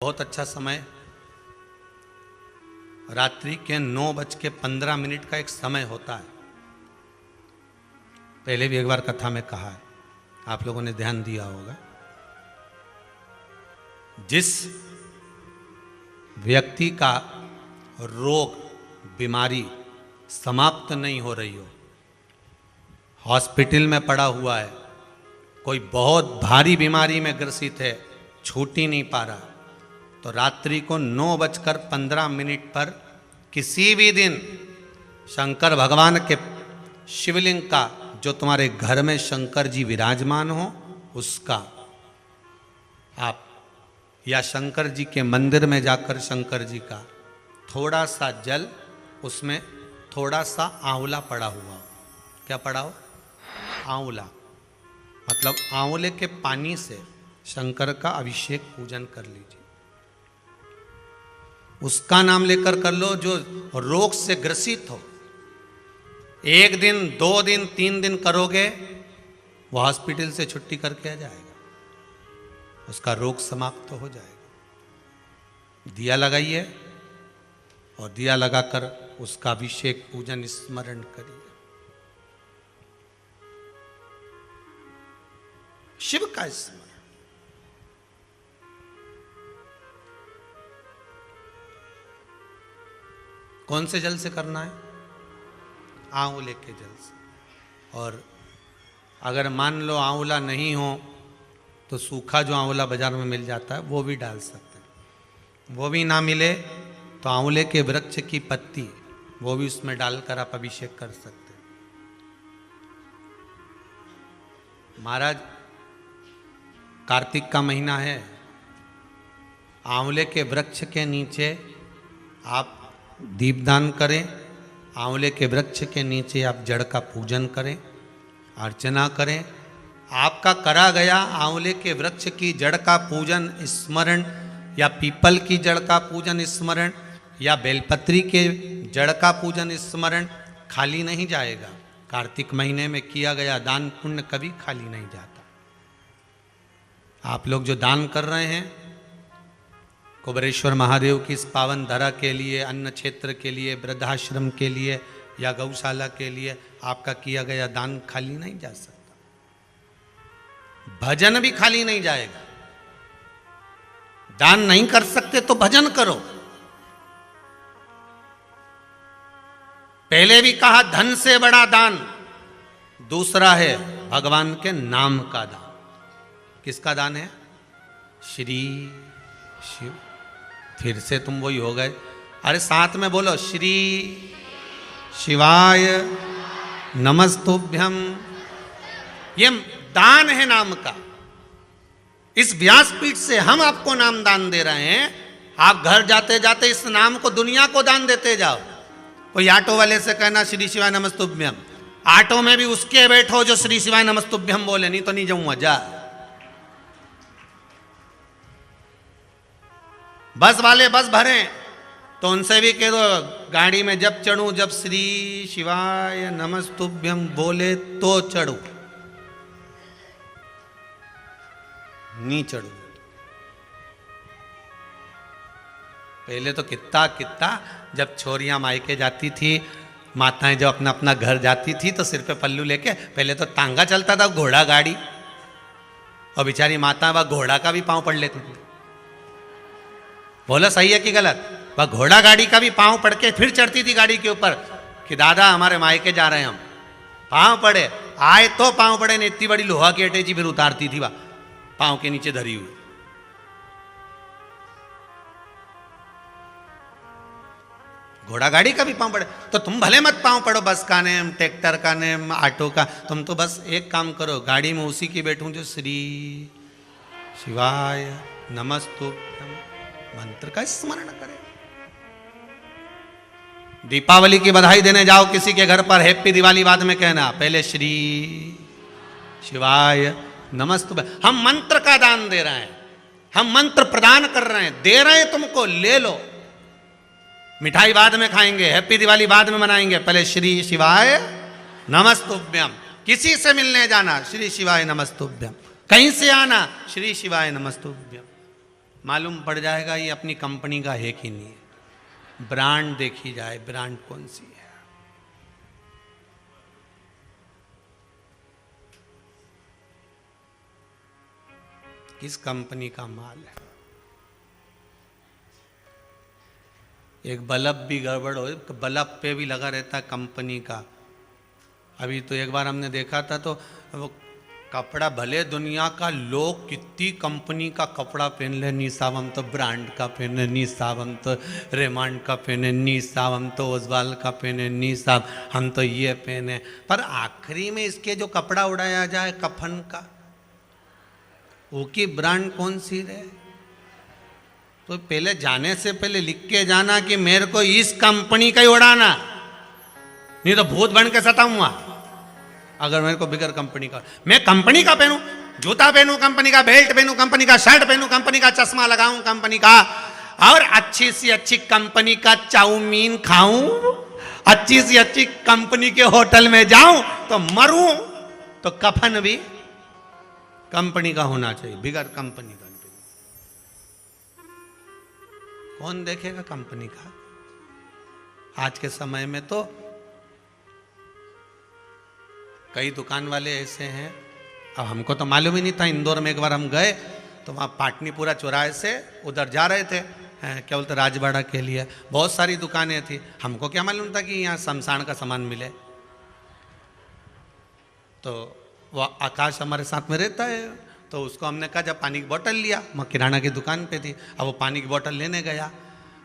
बहुत अच्छा समय रात्रि के 9:15 का एक समय होता है। पहले भी एक बार कथा में कहा है, आप लोगों ने ध्यान दिया होगा। जिस व्यक्ति का रोग बीमारी समाप्त नहीं हो रही हो, हॉस्पिटल में पड़ा हुआ है, कोई बहुत भारी बीमारी में ग्रसित है, छूट ही नहीं पा रहा, तो रात्रि को 9:15 पर किसी भी दिन शंकर भगवान के शिवलिंग का, जो तुम्हारे घर में शंकर जी विराजमान हो, उसका आप या शंकर जी के मंदिर में जाकर शंकर जी का थोड़ा सा जल, उसमें थोड़ा सा आंवला पड़ा हुआ हो। क्या पड़ा हो? आंवला, मतलब आंवले के पानी से शंकर का अभिषेक पूजन कर लीजिए। उसका नाम लेकर कर लो जो रोग से ग्रसित हो। 1 दिन 2 दिन 3 दिन करोगे, वो हॉस्पिटल से छुट्टी करके आ जाएगा, उसका रोग समाप्त हो जाएगा। दिया लगाइए और दिया लगाकर उसका अभिषेक पूजन स्मरण करिए। शिव का स्मरण। कौन से जल से करना है? आंवले के जल से। और अगर मान लो आंवला नहीं हो तो सूखा जो आंवला बाजार में मिल जाता है वो भी डाल सकते हैं। वो भी ना मिले तो आंवले के वृक्ष की पत्ती, वो भी उसमें डालकर आप अभिषेक कर सकते हैं। महाराज, कार्तिक का महीना है, आंवले के वृक्ष के नीचे आप दीपदान करें, आंवले के वृक्ष के नीचे आप जड़ का पूजन करें, अर्चना करें। आपका करा गया आंवले के वृक्ष की जड़ का पूजन स्मरण, या पीपल की जड़ का पूजन स्मरण, या बेलपत्री के जड़ का पूजन स्मरण खाली नहीं जाएगा। कार्तिक महीने में किया गया दान पुण्य कभी खाली नहीं जाता। आप लोग जो दान कर रहे हैं कुबेरेश्वर महादेव की इस पावन धरा के लिए, अन्न क्षेत्र के लिए, वृद्धाश्रम के लिए या गौशाला के लिए, आपका किया गया दान खाली नहीं जा सकता। भजन भी खाली नहीं जाएगा। दान नहीं कर सकते तो भजन करो। पहले भी कहा, धन से बड़ा दान दूसरा है भगवान के नाम का दान। किसका दान है? श्री शिव। फिर से तुम वही हो गए। अरे साथ में बोलो, श्री शिवाय नमस्तुभ्यम। ये दान है नाम का। इस व्यासपीठ से हम आपको नाम दान दे रहे हैं। आप घर जाते जाते इस नाम को, दुनिया को दान देते जाओ। कोई ऑटो वाले से कहना श्री शिवाय नमस्तुभ्यम, ऑटो में भी उसके बैठो जो श्री शिवाय नमस्तुभ्यम बोले, नहीं तो नहीं जाऊंगा, जा। बस वाले बस भरे तो उनसे भी कह दो, गाड़ी में जब चढ़ूं, जब श्री शिवाय नमस्तुभ्यम बोले तो चढ़ू, नहीं चढ़ू। पहले तो कितना जब छोरियां मायके जाती थी, माताएं जब अपना अपना घर जाती थी तो सिर पे पल्लू लेके, पहले तो तांगा चलता था, घोड़ा गाड़ी, और बेचारी माता वह घोड़ा का भी पांव पड़ लेती थी। बोला सही है कि गलत? वह घोड़ा गाड़ी का भी पांव पड़ के फिर चढ़ती थी गाड़ी के ऊपर कि दादा हमारे मायके जा रहे हैं हम। पांव पड़े, आए तो पांव पड़े, ने इतनी बड़ी लोहा की अटैची फिर उतारती थी वह पांव के नीचे धरी हुई। घोड़ा गाड़ी का भी पांव पड़े तो तुम भले मत पांव पड़ो, बस का नेम, ट्रैक्टर का नेम, ऑटो का। तुम तो बस एक काम करो, गाड़ी में उसी की बैठूं जो श्री शिवाय नमस्तुभ्यम मंत्र का स्मरण करें। दीपावली की बधाई देने जाओ किसी के घर पर, हैप्पी दिवाली बाद में कहना, पहले श्री शिवाय नमस्तुभ्यम। हम मंत्र का दान दे रहे हैं, हम मंत्र प्रदान कर रहे हैं, दे रहे हैं तुमको, ले लो। मिठाई बाद में खाएंगे, हैप्पी दिवाली बाद में मनाएंगे, पहले श्री शिवाय नमस्तुभ्यम। किसी से मिलने जाना, श्री शिवाय नमस्तुभ्यम। कहीं से आना, श्री शिवाय नमस्तुभ्यम। मालूम पड़ जाएगा ये अपनी कंपनी का है कि नहीं है। ब्रांड देखी जाए, ब्रांड कौन सी है। किस कंपनी का माल है। एक बल्ब भी गड़बड़ हो तो बल्ब पे भी लगा रहता है कंपनी का। अभी तो एक बार हमने देखा था तो वो कपड़ा भले दुनिया का लोग कितनी कंपनी का कपड़ा पहन ले, नी साहब हम तो ब्रांड का पहने, नी साहब हम तो रेमंड का पहने, नी साहब हम तो ओसवाल का पहने, नी साहब हम तो ये पहने। पर आखिरी में इसके जो कपड़ा उड़ाया जाए कफन का, वो की ब्रांड कौन सी रहे। तो पहले जाने से पहले लिख के जाना कि मेरे को इस कंपनी का ही उड़ाना, नहीं तो भूत बन के सताऊंगा। अगर मेरे को बिगर कंपनी का, मैं कंपनी का पहनूं, जूता पहनूं कंपनी का, बेल्ट पहनूं कंपनी का, शर्ट पहनूं कंपनी का, चश्मा लगाऊं कंपनी का, और अच्छी सी अच्छी कंपनी का चाउमीन खाऊं, अच्छी सी अच्छी कंपनी के होटल में जाऊं, तो मरूं तो कफन भी कंपनी का होना चाहिए, बिगर कंपनी का। कौन देखेगा कंपनी का। आज के समय में तो कई दुकान वाले ऐसे हैं, अब हमको तो मालूम ही नहीं था। इंदौर में एक बार हम गए तो वहाँ पाटनीपुरा चौराहे से उधर जा रहे थे, क्या बोलते राजवाड़ा के लिए, बहुत सारी दुकानें थी। हमको क्या मालूम था कि यहाँ शमशान का सामान मिले। तो वो आकाश हमारे साथ में रहता है, तो उसको हमने कहा जब पानी की बोतल लिया, मैं किराना की दुकान पे थी, अब वो पानी की बोतल लेने गया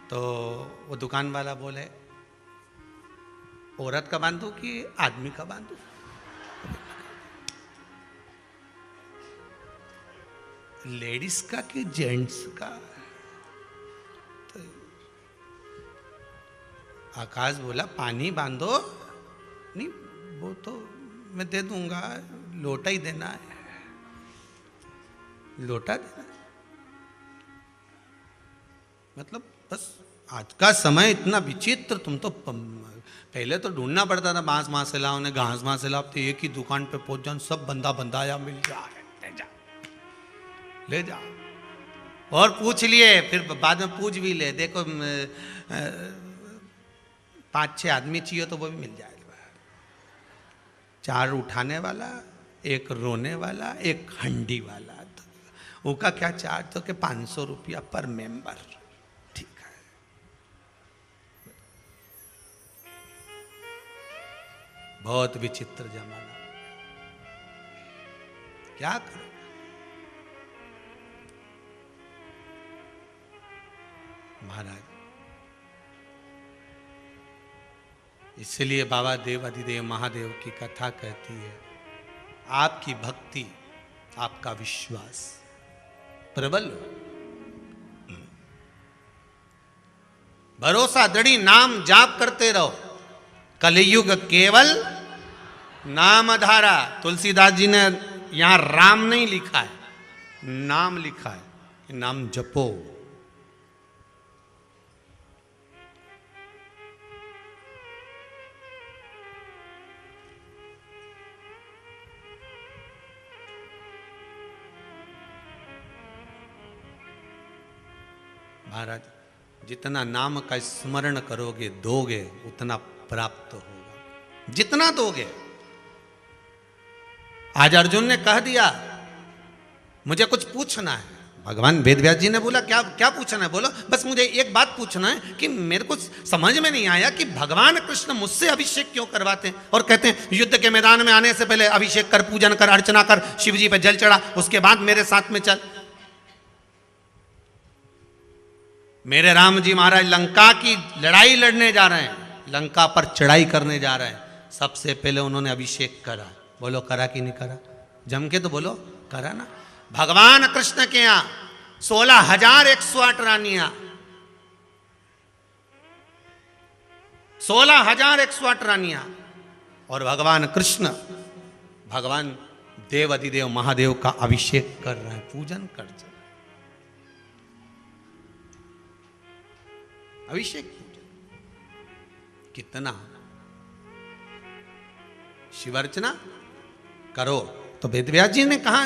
तो वो दुकान वाला बोले औरत का बांधू कि आदमी का बांधू। लेडीज का कि जेंट्स का। तो आकाश बोला पानी बांधो, नहीं वो तो मैं दे दूंगा, लोटा ही देना है, लोटा देना। मतलब बस आज का समय इतना विचित्र। तुम तो पहले तो ढूंढना पड़ता था, बांस वहां से लाओ, घास वहां से लाओ, तो एक ही दुकान पे पहुंच जाओ, सब बंदा बंदाया मिल जाए, ले जा। और पूछ लिए, फिर बाद में पूछ भी ले, देखो 5-6 आदमी चाहिए तो वो भी मिल जाएगा। 4 उठाने वाला, 1 रोने वाला, 1 हंडी वाला। तो उसका क्या चार्ज, तो कि 500 रुपया पर मेंबर। ठीक है। बहुत विचित्र जमाना, क्या करें। महाराज इसलिए बाबा देव अधिदेव महादेव की कथा कहती है, आपकी भक्ति, आपका विश्वास प्रबल हो, भरोसा दृढ़ी, नाम जाप करते रहो। कलयुग केवल नाम धारा। तुलसीदास जी ने यहां राम नहीं लिखा है, नाम लिखा है, नाम जपो। महाराज जितना नाम का स्मरण करोगे, दोगे, उतना प्राप्त होगा, जितना दोगे। आज अर्जुन ने कह दिया मुझे कुछ पूछना है। भगवान वेदव्यास जी ने बोला क्या क्या पूछना है, बोलो। बस मुझे एक बात पूछना है कि मेरे को समझ में नहीं आया कि भगवान कृष्ण मुझसे अभिषेक क्यों करवाते हैं, और कहते हैं युद्ध के मैदान में आने से पहले अभिषेक कर, पूजन कर, अर्चना कर, शिव जी पे जल चढ़ा, उसके बाद मेरे साथ में चल। मेरे राम जी महाराज लंका की लड़ाई लड़ने जा रहे हैं, लंका पर चढ़ाई करने जा रहे हैं, सबसे पहले उन्होंने अभिषेक करा। बोलो करा कि नहीं करा, जम के तो बोलो करा ना। भगवान कृष्ण के यहां 16,108 रानियां, 16,108 रानियां, और भगवान कृष्ण, भगवान देव अधिदेव महादेव का अभिषेक कर रहे हैं, पूजन कर रहे हैं। अभिषेक कितना, शिवार्चना करो। तो वेदव्यास जी ने कहा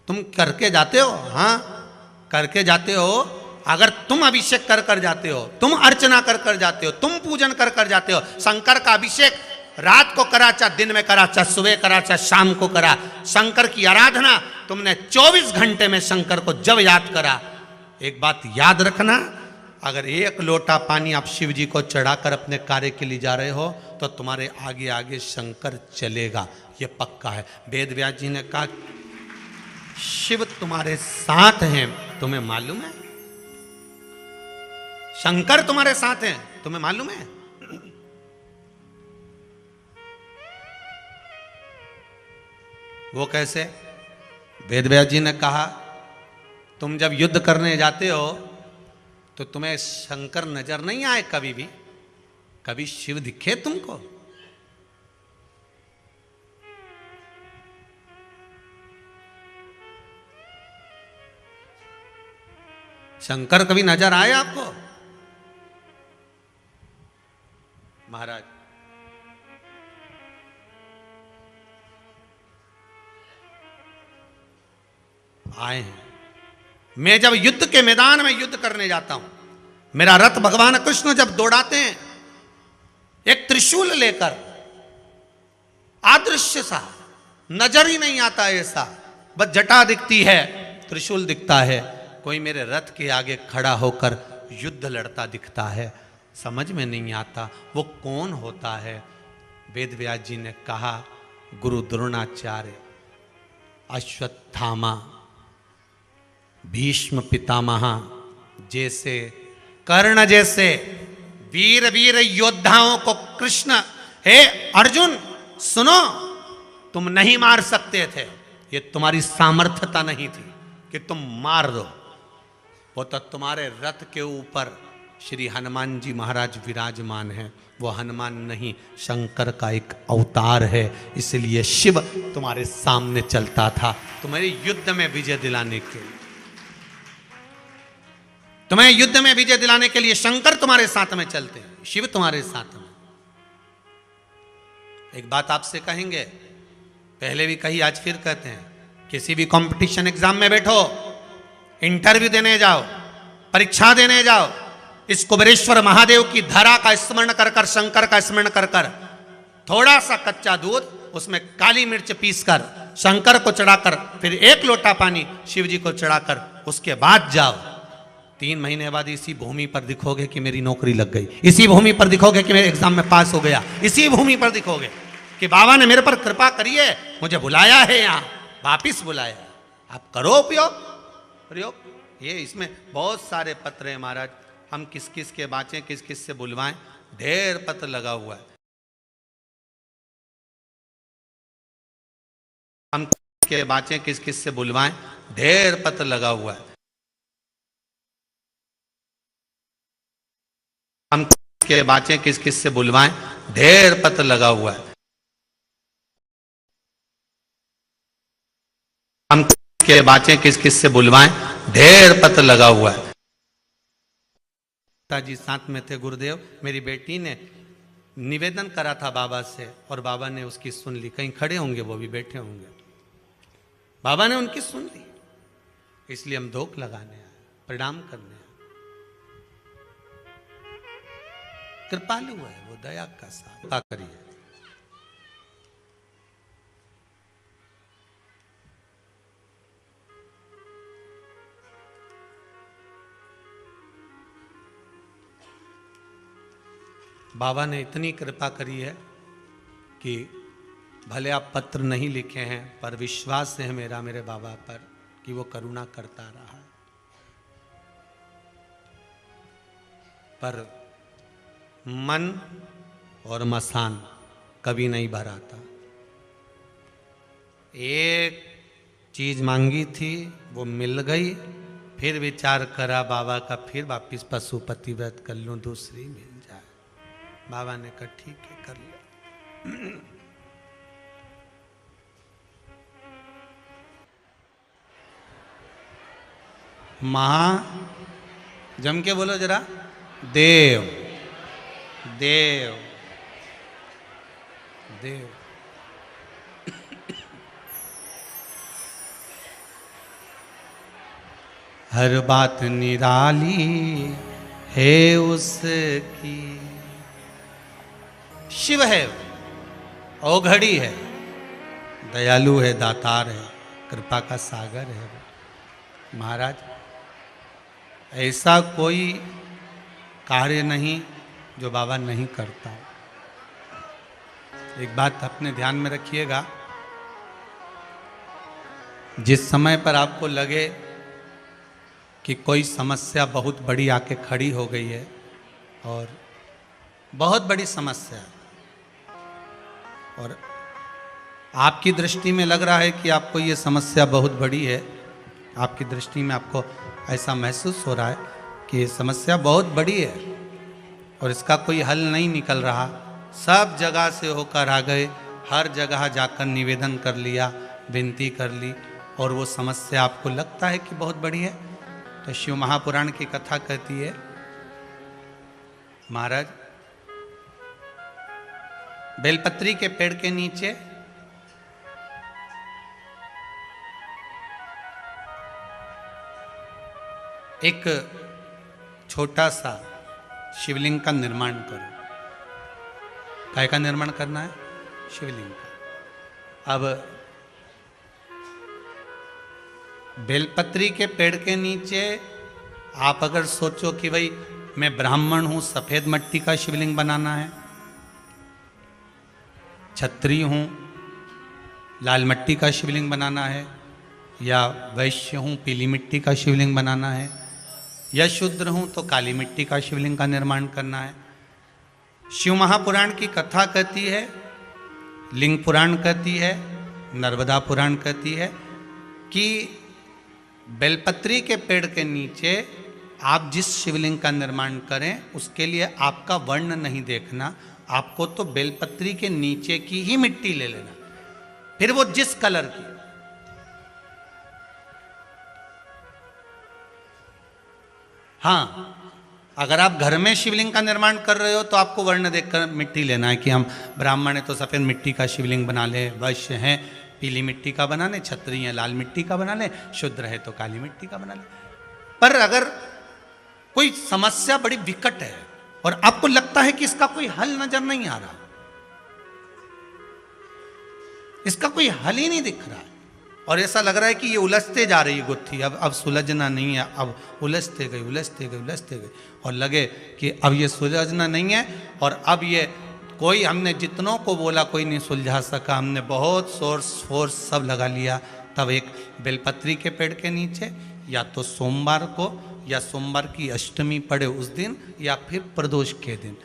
तुम करके जाते हो, हाँ करके जाते हो, अगर तुम अभिषेक कर कर जाते हो, तुम अर्चना कर कर जाते हो, तुम पूजन कर कर जाते हो, शंकर का अभिषेक रात को करा, चाहे दिन में करा, चाहे सुबह करा, चाहे शाम को करा, शंकर की आराधना तुमने 24 घंटे में शंकर को जब याद करा, एक बात याद रखना, अगर एक लोटा पानी आप शिव जी को चढ़ाकर अपने कार्य के लिए जा रहे हो तो तुम्हारे आगे आगे शंकर चलेगा, ये पक्का है। वेद व्यास जी ने कहा शिव तुम्हारे साथ हैं, तुम्हें मालूम है? शंकर तुम्हारे साथ हैं, तुम्हें मालूम है? वो कैसे? वेद व्यास जी ने कहा तुम जब युद्ध करने जाते हो तो तुम्हें शंकर नजर नहीं आए कभी भी? कभी शिव दिखे तुमको? शंकर कभी नजर आए आपको? महाराज आए हैं। मैं जब युद्ध के मैदान में युद्ध करने जाता हूं, मेरा रथ भगवान कृष्ण जब दौड़ाते हैं एक त्रिशूल लेकर, अदृश्य सा, नजर ही नहीं आता ऐसा, बस जटा दिखती है, त्रिशूल दिखता है, कोई मेरे रथ के आगे खड़ा होकर युद्ध लड़ता दिखता है, समझ में नहीं आता वो कौन होता है। वेद व्यास जी ने कहा गुरु द्रोणाचार्य, अश्वत्थामा, भीष्म पितामह जैसे, कर्ण जैसे वीर वीर योद्धाओं को कृष्ण, हे अर्जुन सुनो, तुम नहीं मार सकते थे, ये तुम्हारी सामर्थ्यता नहीं थी कि तुम मार दो, वो तो तुम्हारे रथ के ऊपर श्री हनुमान जी महाराज विराजमान हैं, वो हनुमान नहीं शंकर का एक अवतार है, इसलिए शिव तुम्हारे सामने चलता था तुम्हारे युद्ध में विजय दिलाने के लिए, तुम्हें युद्ध में विजय दिलाने के लिए शंकर तुम्हारे साथ में चलते हैं, शिव तुम्हारे साथ में। एक बात आपसे कहेंगे, पहले भी कही आज फिर कहते हैं, किसी भी कंपटीशन एग्जाम में बैठो, इंटरव्यू देने जाओ, परीक्षा देने जाओ, इस कुबेरेश्वर महादेव की धरा का स्मरण कर कर, शंकर का स्मरण कर कर, थोड़ा सा कच्चा दूध उसमें काली मिर्च पीसकर शंकर को चढ़ाकर, फिर एक लोटा पानी शिव जी को चढ़ाकर उसके बाद जाओ, 3 महीने बाद इसी भूमि पर दिखोगे कि मेरी नौकरी लग गई, इसी भूमि पर दिखोगे कि मेरे एग्जाम में पास हो गया, इसी भूमि पर दिखोगे कि बाबा ने मेरे पर कृपा करी है, मुझे बुलाया है, यहाँ वापिस बुलाया। आप करो उपयोग, प्रयोग। ये इसमें बहुत सारे पत्र हैं महाराज, हम किस किस के बाँचें, किस किस से बुलवाएं, ढेर पत्र लगा हुआ है, हम के बाँचें, किस किस से बुलवाएं, ढेर पत्र लगा हुआ है, हम के बाँचें, किस किस से बुलवाएं, ढेर पत्र लगा हुआ है, हम के बाँचें, किस किस से बुलवाएं, ढेर पत्र लगा हुआ है। पिताजी साथ में थे गुरुदेव, मेरी बेटी ने निवेदन करा था बाबा से और बाबा ने उसकी सुन ली, कहीं खड़े होंगे वो भी बैठे होंगे, बाबा ने उनकी सुन ली, इसलिए हम धोख लगाने आए, प्रणाम करने आए। कृपालु है वो, दया का साथ करिए। बाबा ने इतनी कृपा करी है कि भले आप पत्र नहीं लिखे हैं पर विश्वास है मेरा मेरे बाबा पर कि वो करुणा करता रहा है, पर मन और मसान कभी नहीं भराता। एक चीज मांगी थी वो मिल गई, फिर विचार करा बाबा का, फिर वापिस पशुपति व्रत कर लूं, दूसरी मिल जाए। बाबा ने कहा ठीक है कर ले। महा जम के बोलो जरा, देव देव देव। हर बात निराली है उसकी। शिव है, औघड़ी है, दयालु है, दातार है, कृपा का सागर है। महाराज, ऐसा कोई कार्य नहीं जो बाबा नहीं करता। एक बात अपने ध्यान में रखिएगा, जिस समय पर आपको लगे कि कोई समस्या बहुत बड़ी आके खड़ी हो गई है, और बहुत बड़ी समस्या, और आपकी दृष्टि में लग रहा है कि आपको ये समस्या बहुत बड़ी है, आपकी दृष्टि में आपको ऐसा महसूस हो रहा है कि ये समस्या बहुत बड़ी है और इसका कोई हल नहीं निकल रहा, सब जगह से होकर आ गए, हर जगह जाकर निवेदन कर लिया, विनती कर ली, और वो समस्या आपको लगता है कि बहुत बड़ी है, तो शिव महापुराण की कथा कहती है, महाराज बेलपत्री के पेड़ के नीचे एक छोटा सा शिवलिंग का निर्माण करो। काय का निर्माण करना है? शिवलिंग का। अब बेलपत्री के पेड़ के नीचे आप अगर सोचो कि भाई मैं ब्राह्मण हूं, सफेद मिट्टी का शिवलिंग बनाना है, क्षत्रिय हूं, लाल मिट्टी का शिवलिंग बनाना है, या वैश्य हूं, पीली मिट्टी का शिवलिंग बनाना है, या शूद्र हूं तो काली मिट्टी का शिवलिंग का निर्माण करना है। शिव महापुराण की कथा कहती है, लिंग पुराण कहती है, नर्मदा पुराण कहती है कि बेलपत्री के पेड़ के नीचे आप जिस शिवलिंग का निर्माण करें उसके लिए आपका वर्ण नहीं देखना, आपको तो बेलपत्री के नीचे की ही मिट्टी ले लेना, फिर वो जिस कलर की। हाँ, अगर आप घर में शिवलिंग का निर्माण कर रहे हो तो आपको वर्ण देखकर मिट्टी लेना है कि हम ब्राह्मण है तो सफेद मिट्टी का शिवलिंग बना ले, वैश्य हैं पीली मिट्टी का बना ले, क्षत्रिय है लाल मिट्टी का बना ले, शूद्र है तो काली मिट्टी का बना ले। पर अगर कोई समस्या बड़ी विकट है और आपको लगता है कि इसका कोई हल नजर नहीं आ रहा, इसका कोई हल ही नहीं दिख रहा है, और ऐसा लग रहा है कि ये उलझते जा रही है गुत्थी, अब सुलझना नहीं है, अब उलझते गई उलझते गई उलझते गई, और लगे कि अब ये सुलझना नहीं है, और अब ये कोई, हमने जितनों को बोला कोई नहीं सुलझा सका, हमने बहुत सोर्स फोर्स सब लगा लिया, तब एक बेलपत्री के पेड़ के नीचे या तो सोमवार को या सोमवार की अष्टमी पड़े उस दिन, या फिर प्रदोष के दिन,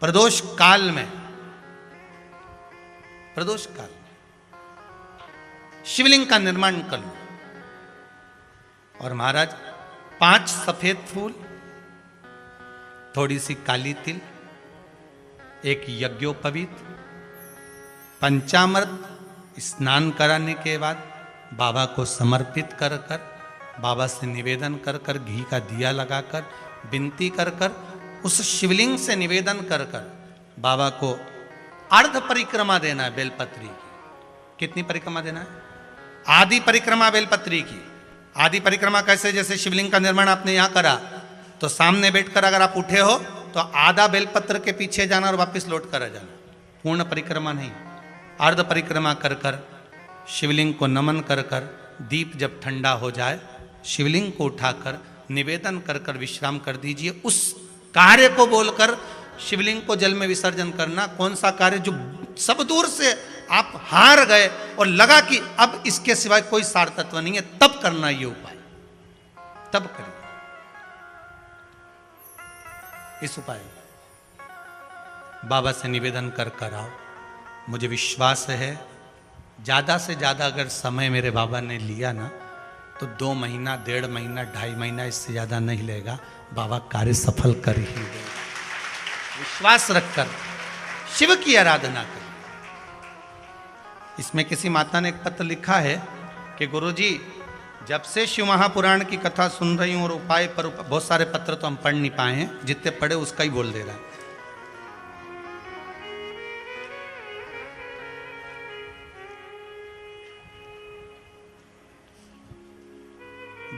प्रदोष काल में, प्रदोष काल शिवलिंग का निर्माण कर लो। और महाराज 5 सफेद फूल, थोड़ी सी काली तिल, एक यज्ञोपवीत, पंचामृत स्नान कराने के बाद बाबा को समर्पित कर कर, बाबा से निवेदन कर कर, घी का दिया लगाकर विनती कर कर, उस शिवलिंग से निवेदन कर कर बाबा को अर्ध परिक्रमा देना है बेलपत्री की। कितनी परिक्रमा देना है? आदि परिक्रमा बेलपत्री की। आदि परिक्रमा कैसे? जैसे शिवलिंग का निर्माण आपने यहां करा तो सामने बैठकर अगर आप उठे हो तो आधा बेलपत्र के पीछे जाना और वापस लौट कर आ जाना, पूर्ण परिक्रमा नहीं, अर्ध परिक्रमा कर कर शिवलिंग को नमन कर कर, दीप जब ठंडा हो जाए शिवलिंग को उठाकर निवेदन कर कर विश्राम कर दीजिए। उस कार्य को बोलकर शिवलिंग को जल में विसर्जन करना। कौन सा कार्य? जो सब दूर से आप हार गए और लगा कि अब इसके सिवाय कोई सार तत्व नहीं है, तब करना ये उपाय, तब करिए इस उपाय। बाबा से निवेदन कर कर आओ। मुझे विश्वास है ज्यादा से ज्यादा अगर समय मेरे बाबा ने लिया ना तो 2 महीना, 1.5 महीना, 2.5 महीना, इससे ज्यादा नहीं लेगा। बाबा कार्य सफल कर ही देगा। विश्वास रखकर शिव की आराधना कर। इसमें किसी माता ने एक पत्र लिखा है कि गुरुजी, जब से शिव महापुराण की कथा सुन रही हूं और उपाय पर बहुत सारे पत्र तो हम पढ़ नहीं पाए हैं, जितने पढ़े उसका ही बोल दे रहा है।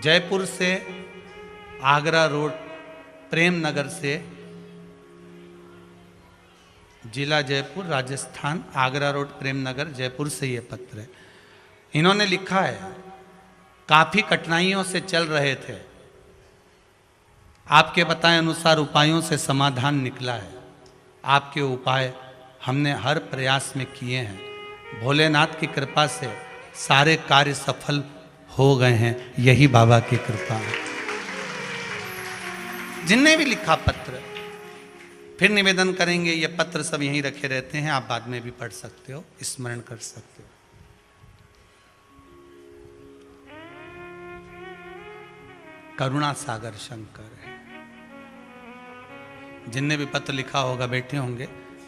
जयपुर से आगरा रोड प्रेम नगर से, जिला जयपुर राजस्थान, आगरा रोड प्रेम नगर जयपुर से ये पत्र है। इन्होंने लिखा है, काफी कठिनाइयों से चल रहे थे, आपके बताए अनुसार उपायों से समाधान निकला है। आपके उपाय हमने हर प्रयास में किए हैं, भोलेनाथ की कृपा से सारे कार्य सफल हो गए हैं, यही बाबा की कृपा है। जिनने भी लिखा पत्र, फिर निवेदन करेंगे, ये पत्र सब यहीं रखे रहते हैं, आप बाद में भी पढ़ सकते हो, स्मरण कर सकते हो। करुणा सागर शंकर है। जिनने भी पत्र लिखा होगा बैठे होंगे,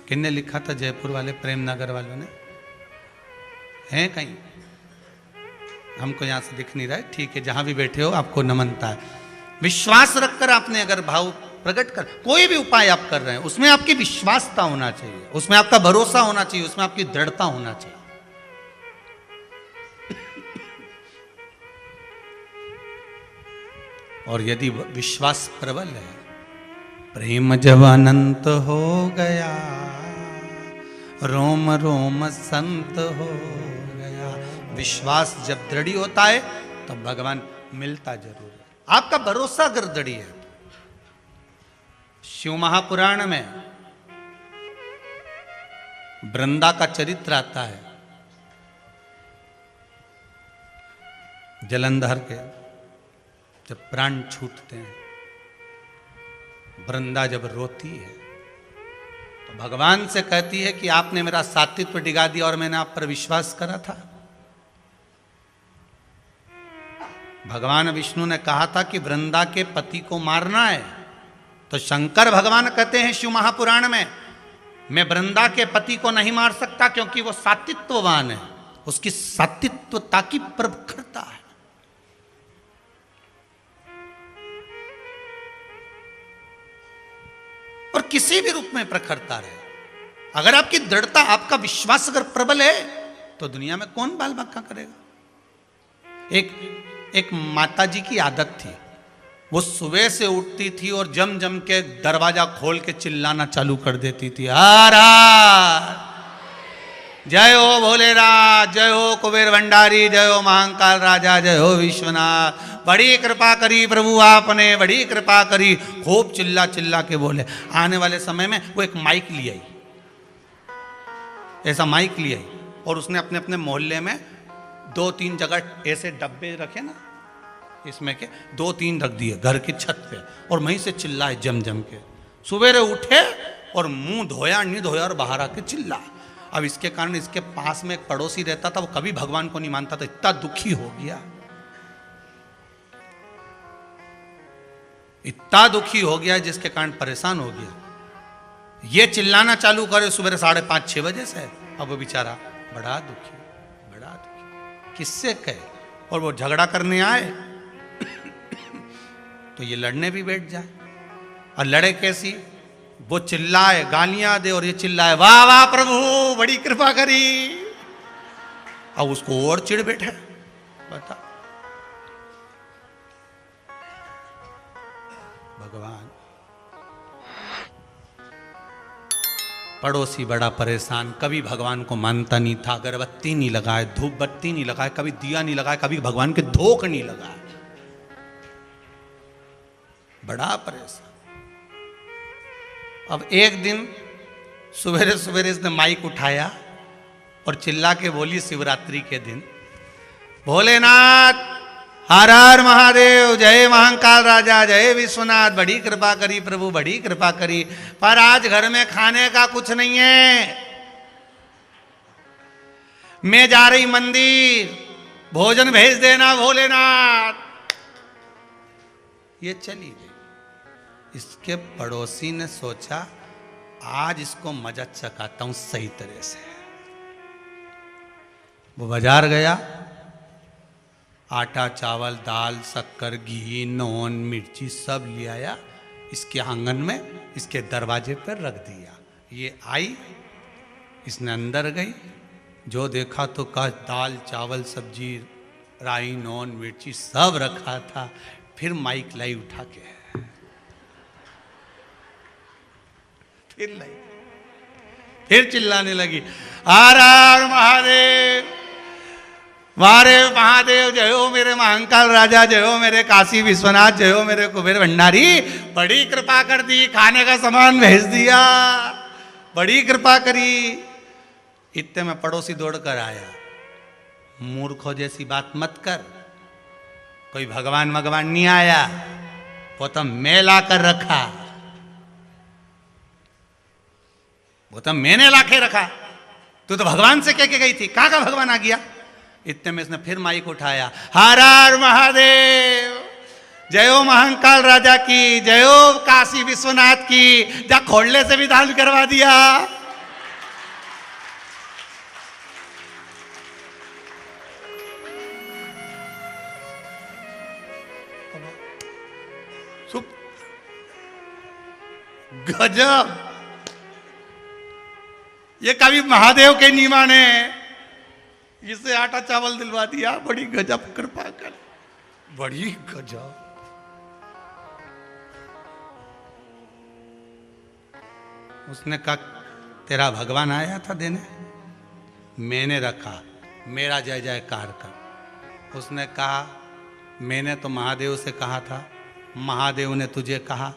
किसने लिखा था? जयपुर वाले प्रेम नगर वालों ने। हैं कहीं? हमको यहां से दिख नहीं रहा है, ठीक है, जहां भी बैठे हो आपको नमनता है। विश्वास रखकर आपने अगर भाव प्रकट कर, कोई भी उपाय आप कर रहे हैं, उसमें आपकी विश्वासता होना चाहिए, उसमें आपका भरोसा होना चाहिए, उसमें आपकी दृढ़ता होना चाहिए। और यदि विश्वास प्रबल है, प्रेम जब अनंत हो गया, रोम रोम संत हो गया। विश्वास जब दृढ़ होता है तब भगवान मिलता जरूर है। आपका भरोसा अगर दृढ़ है, शिव महापुराण में वृंदा का चरित्र आता है। जलंधर के जब प्राण छूटते हैं, वृंदा जब रोती है तो भगवान से कहती है कि आपने मेरा सात्वित्व डिगा दिया और मैंने आप पर विश्वास करा था। भगवान विष्णु ने कहा था कि वृंदा के पति को मारना है, तो शंकर भगवान कहते हैं शिव महापुराण में, मैं वृंदा के पति को नहीं मार सकता क्योंकि वो सात्वित्ववान है, उसकी सात्वित्वता की प्रखरता है। और किसी भी रूप में प्रखरता रहे, अगर आपकी दृढ़ता, आपका विश्वास अगर प्रबल है तो दुनिया में कौन बाल बक्का करेगा। एक माता जी की आदत थी, वो सुबह से उठती थी और जम जम के दरवाजा खोल के चिल्लाना चालू कर देती थी, हर हर, जय हो भोलेनाथ, जय हो कुबेर भंडारी, जय हो महाकाल राजा, जय हो विश्वनाथ, बड़ी कृपा करी प्रभु आपने, बड़ी कृपा करी। खूब चिल्ला चिल्ला के बोले। आने वाले समय में वो एक माइक ले आई, ऐसा माइक ले आई, और उसने अपने अपने मोहल्ले में 2-3 जगह ऐसे डब्बे रखे ना, इसमें के 2-3 रख दिए घर की छत पे, और वहीं से चिल्लाए जम जम के। सवेरे उठे और मुंह धोया नहीं धोया और बाहर आके चिल्लाए। अब इसके कारण इसके पास में एक पड़ोसी रहता था, वो कभी भगवान को नहीं मानता था, इतना दुखी हो गया, इतना दुखी हो गया, जिसके कारण परेशान हो गया। ये चिल्लाना चालू करे सुबह 5:30-6 बजे से। अब वो बेचारा बड़ा दुखी, बड़ा दुखी, किससे कहे। और वो झगड़ा करने आए तो ये लड़ने भी बैठ जाए। और लड़े कैसी? वो चिल्लाए, गालियां दे, और ये चिल्लाए, वाह वाह प्रभु बड़ी कृपा करी। अब उसको और चिढ़ बैठे। बता, भगवान, पड़ोसी बड़ा परेशान, कभी भगवान को मानता नहीं था, अगरबत्ती नहीं लगाए, धूप बत्ती नहीं लगाए, कभी दिया नहीं लगाए, कभी भगवान के धोख नहीं लगाए, बड़ा परेशान। अब एक दिन सवेरे सवेरे इसने माइक उठाया और चिल्ला के बोली, शिवरात्रि के दिन, भोलेनाथ हर हर महादेव, जय महाकाल राजा, जय विश्वनाथ, बड़ी कृपा करी प्रभु, बड़ी कृपा करी, पर आज घर में खाने का कुछ नहीं है, मैं जा रही मंदिर, भोजन भेज देना भोलेनाथ। ये चली गई। इसके पड़ोसी ने सोचा, आज इसको मजा चखाता हूं सही तरह से। वो बाजार गया, आटा चावल दाल शक्कर घी नॉन मिर्ची सब ले आया, इसके आंगन में इसके दरवाजे पर रख दिया। ये आई, इसने अंदर गई, जो देखा तो कहा दाल चावल सब्जी राई, नॉन, मिर्ची सब रखा था। फिर माइक लाई उठा के, फिर लाई, फिर चिल्लाने लगी, हर हर महादेव, मारे महादेव, जय हो मेरे महाकाल राजा, जय हो मेरे काशी विश्वनाथ, जय हो मेरे कुबेर भंडारी, बड़ी कृपा कर दी, खाने का सामान भेज दिया, बड़ी कृपा करी। इतने में पड़ोसी दौड़कर आया, मूर्खों जैसी बात मत कर, कोई भगवान भगवान नहीं आया, वो तो मैं ला कर रखा, वो तो मैंने लाके रखा, तू तो भगवान से कह के गई थी, कहां का भगवान आ गया। इतने में इसने फिर माइक उठाया, हर हर महादेव, जय हो महाकाल राजा की, जय हो काशी विश्वनाथ की, जा खोलने से भी दान करवा दिया। गजब, ये कभी महादेव के नहीं माने, इसे आटा चावल दिलवा दिया, बड़ी गजब कृपा कर, बड़ी गजब। उसने कहा तेरा भगवान आया था देने, मैंने रखा, मेरा जय जयकार कर। उसने कहा मैंने तो महादेव से कहा था, महादेव ने तुझे कहा,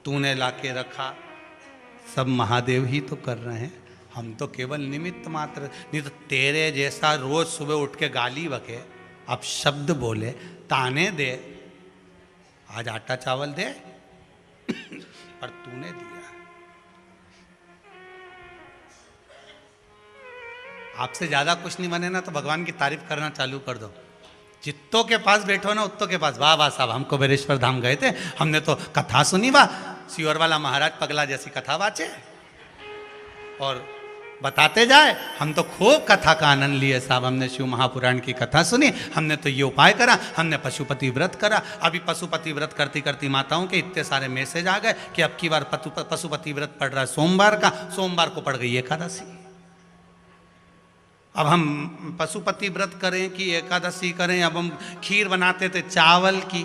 तूने लाके रखा, सब महादेव ही तो कर रहे हैं, हम तो केवल निमित्त मात्र। नहीं तो तेरे जैसा रोज सुबह उठ के गाली बके, अब शब्द बोले, ताने दे, आज आटा चावल दे और तूने दिया। आपसे ज्यादा कुछ नहीं बने ना तो भगवान की तारीफ करना चालू कर दो। जित्तों के पास बैठो ना उत्तों के पास, वाह वाह साहब, हम कुबेरेश्वर धाम गए थे, हमने तो कथा सुनी, वाह सियोर वाला महाराज पगला जैसी कथा बाचे, और बताते जाए, हम तो खूब कथा का आनंद लिए साहब, हमने शिव महापुराण की कथा सुनी, हमने तो ये उपाय करा, हमने पशुपति व्रत करा। अभी पशुपति व्रत करती करती माताओं के इतने सारे मैसेज आ गए कि अब की बार पशुपति व्रत पड़ रहा है सोमवार का, सोमवार को पड़ गई एकादशी। अब हम पशुपति व्रत करें कि एकादशी करें। अब हम खीर बनाते थे चावल की,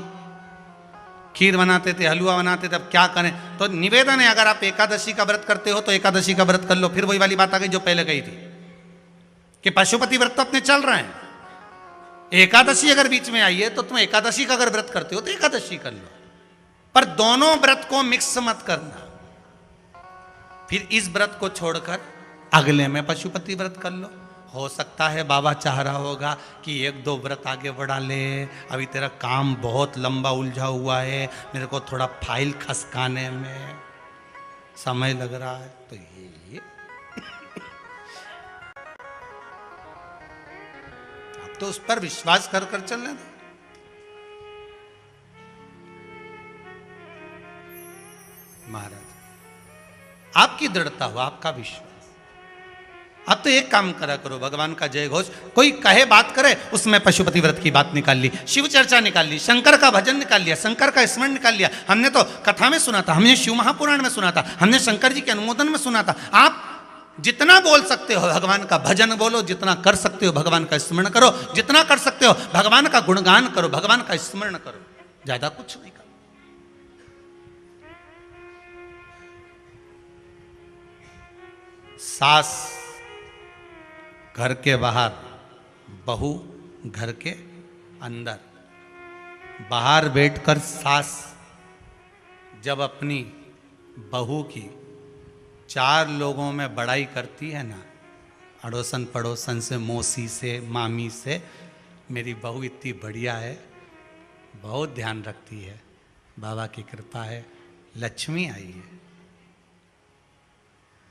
खीर बनाते थे, हलवा बनाते थे, अब क्या करें। तो निवेदन है, अगर आप एकादशी का व्रत करते हो तो एकादशी का व्रत कर लो। फिर वही वाली बात आ गई जो पहले कही थी कि पशुपति व्रत तो अपने चल रहे हैं, एकादशी अगर बीच में आई है तो तुम एकादशी का अगर व्रत करते हो तो एकादशी कर लो, पर दोनों व्रत को मिक्स मत करना। फिर इस व्रत को छोड़कर अगले में पशुपति व्रत कर लो। हो सकता है बाबा चाह रहा होगा कि एक दो व्रत आगे बढ़ा ले, अभी तेरा काम बहुत लंबा उलझा हुआ है, मेरे को थोड़ा फाइल खसकाने में समय लग रहा है, तो ये अब तो उस पर विश्वास कर कर चलने दो। महाराज आपकी दृढ़ता हो, आपका विश्वास। अब तो एक काम करा करो, भगवान का जय घोष, कोई कहे बात करे उसमें पशुपति व्रत की बात निकाल ली, शिव चर्चा निकाल ली, शंकर का भजन निकाल लिया, शंकर का स्मरण निकाल लिया। हमने तो कथा में सुना था, हमने शिव महापुराण में सुना था, हमने शंकर जी के अनुमोदन में सुना था। आप जितना बोल सकते हो भगवान का भजन बोलो, जितना कर सकते हो भगवान का स्मरण करो, जितना कर सकते हो भगवान का गुणगान करो, भगवान का स्मरण करो, ज्यादा कुछ नहीं करो। सास घर के बाहर, बहू घर के अंदर। बाहर बैठकर सास जब अपनी बहू की 4 लोगों में बड़ाई करती है ना, अड़ोसन पड़ोसन से, मौसी से, मामी से, मेरी बहू इतनी बढ़िया है, बहुत ध्यान रखती है, बाबा की कृपा है, लक्ष्मी आई है,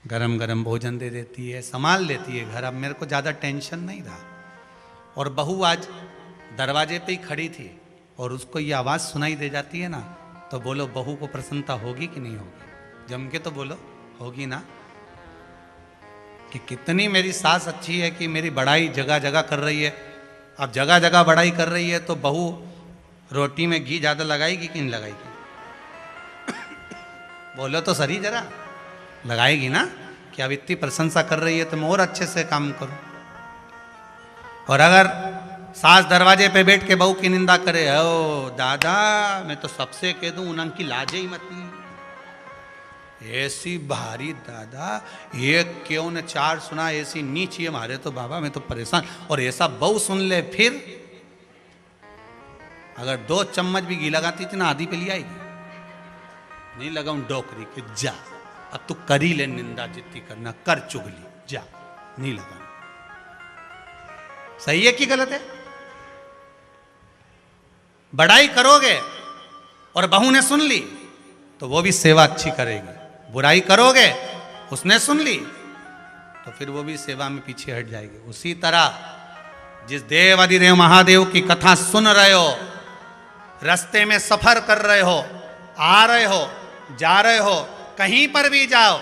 गरम गरम भोजन दे देती है, संभाल लेती है घर, अब मेरे को ज़्यादा टेंशन नहीं रहा। और बहू आज दरवाजे पे ही खड़ी थी और उसको ये आवाज़ सुनाई दे जाती है ना, तो बोलो बहू को प्रसन्नता होगी कि नहीं होगी? जम के तो बोलो, होगी ना, कि कितनी मेरी सास अच्छी है कि मेरी बड़ाई जगह जगह कर रही है। अब जगह जगह बड़ाई कर रही है तो बहू रोटी में घी ज़्यादा लगाएगी कि नहीं लगाएगी? बोलो तो सही जरा, लगाएगी ना, कि अब इतनी प्रशंसा कर रही है तो मैं और अच्छे से काम करूं। और अगर सास दरवाजे पे बैठ के बहू की निंदा करे, ओ दादा मैं तो सबसे कह दूं उनंग की लाजे ही मत नहीं। ऐसी भारी दादा, एक क्यों ने चार सुना, ऐसी नीच ये मारे तो बाबा मैं तो परेशान। और ऐसा बहू सुन ले फिर अगर 2 चम्मच भी घी लगाती थी ना आधी पे ले आएगी। नहीं लगाऊं डोकरी के, जा अब तू करी ले निंदा जितनी करना कर, चुगली जा, नहीं लगाना। सही है कि गलत है? बड़ाई करोगे और बहू ने सुन ली तो वो भी सेवा अच्छी करेगी, बुराई करोगे उसने सुन ली तो फिर वो भी सेवा में पीछे हट जाएगी। उसी तरह जिस देव अधिदेव महादेव की कथा सुन रहे हो, रास्ते में सफर कर रहे हो, आ रहे हो, जा रहे हो, कहीं पर भी जाओ,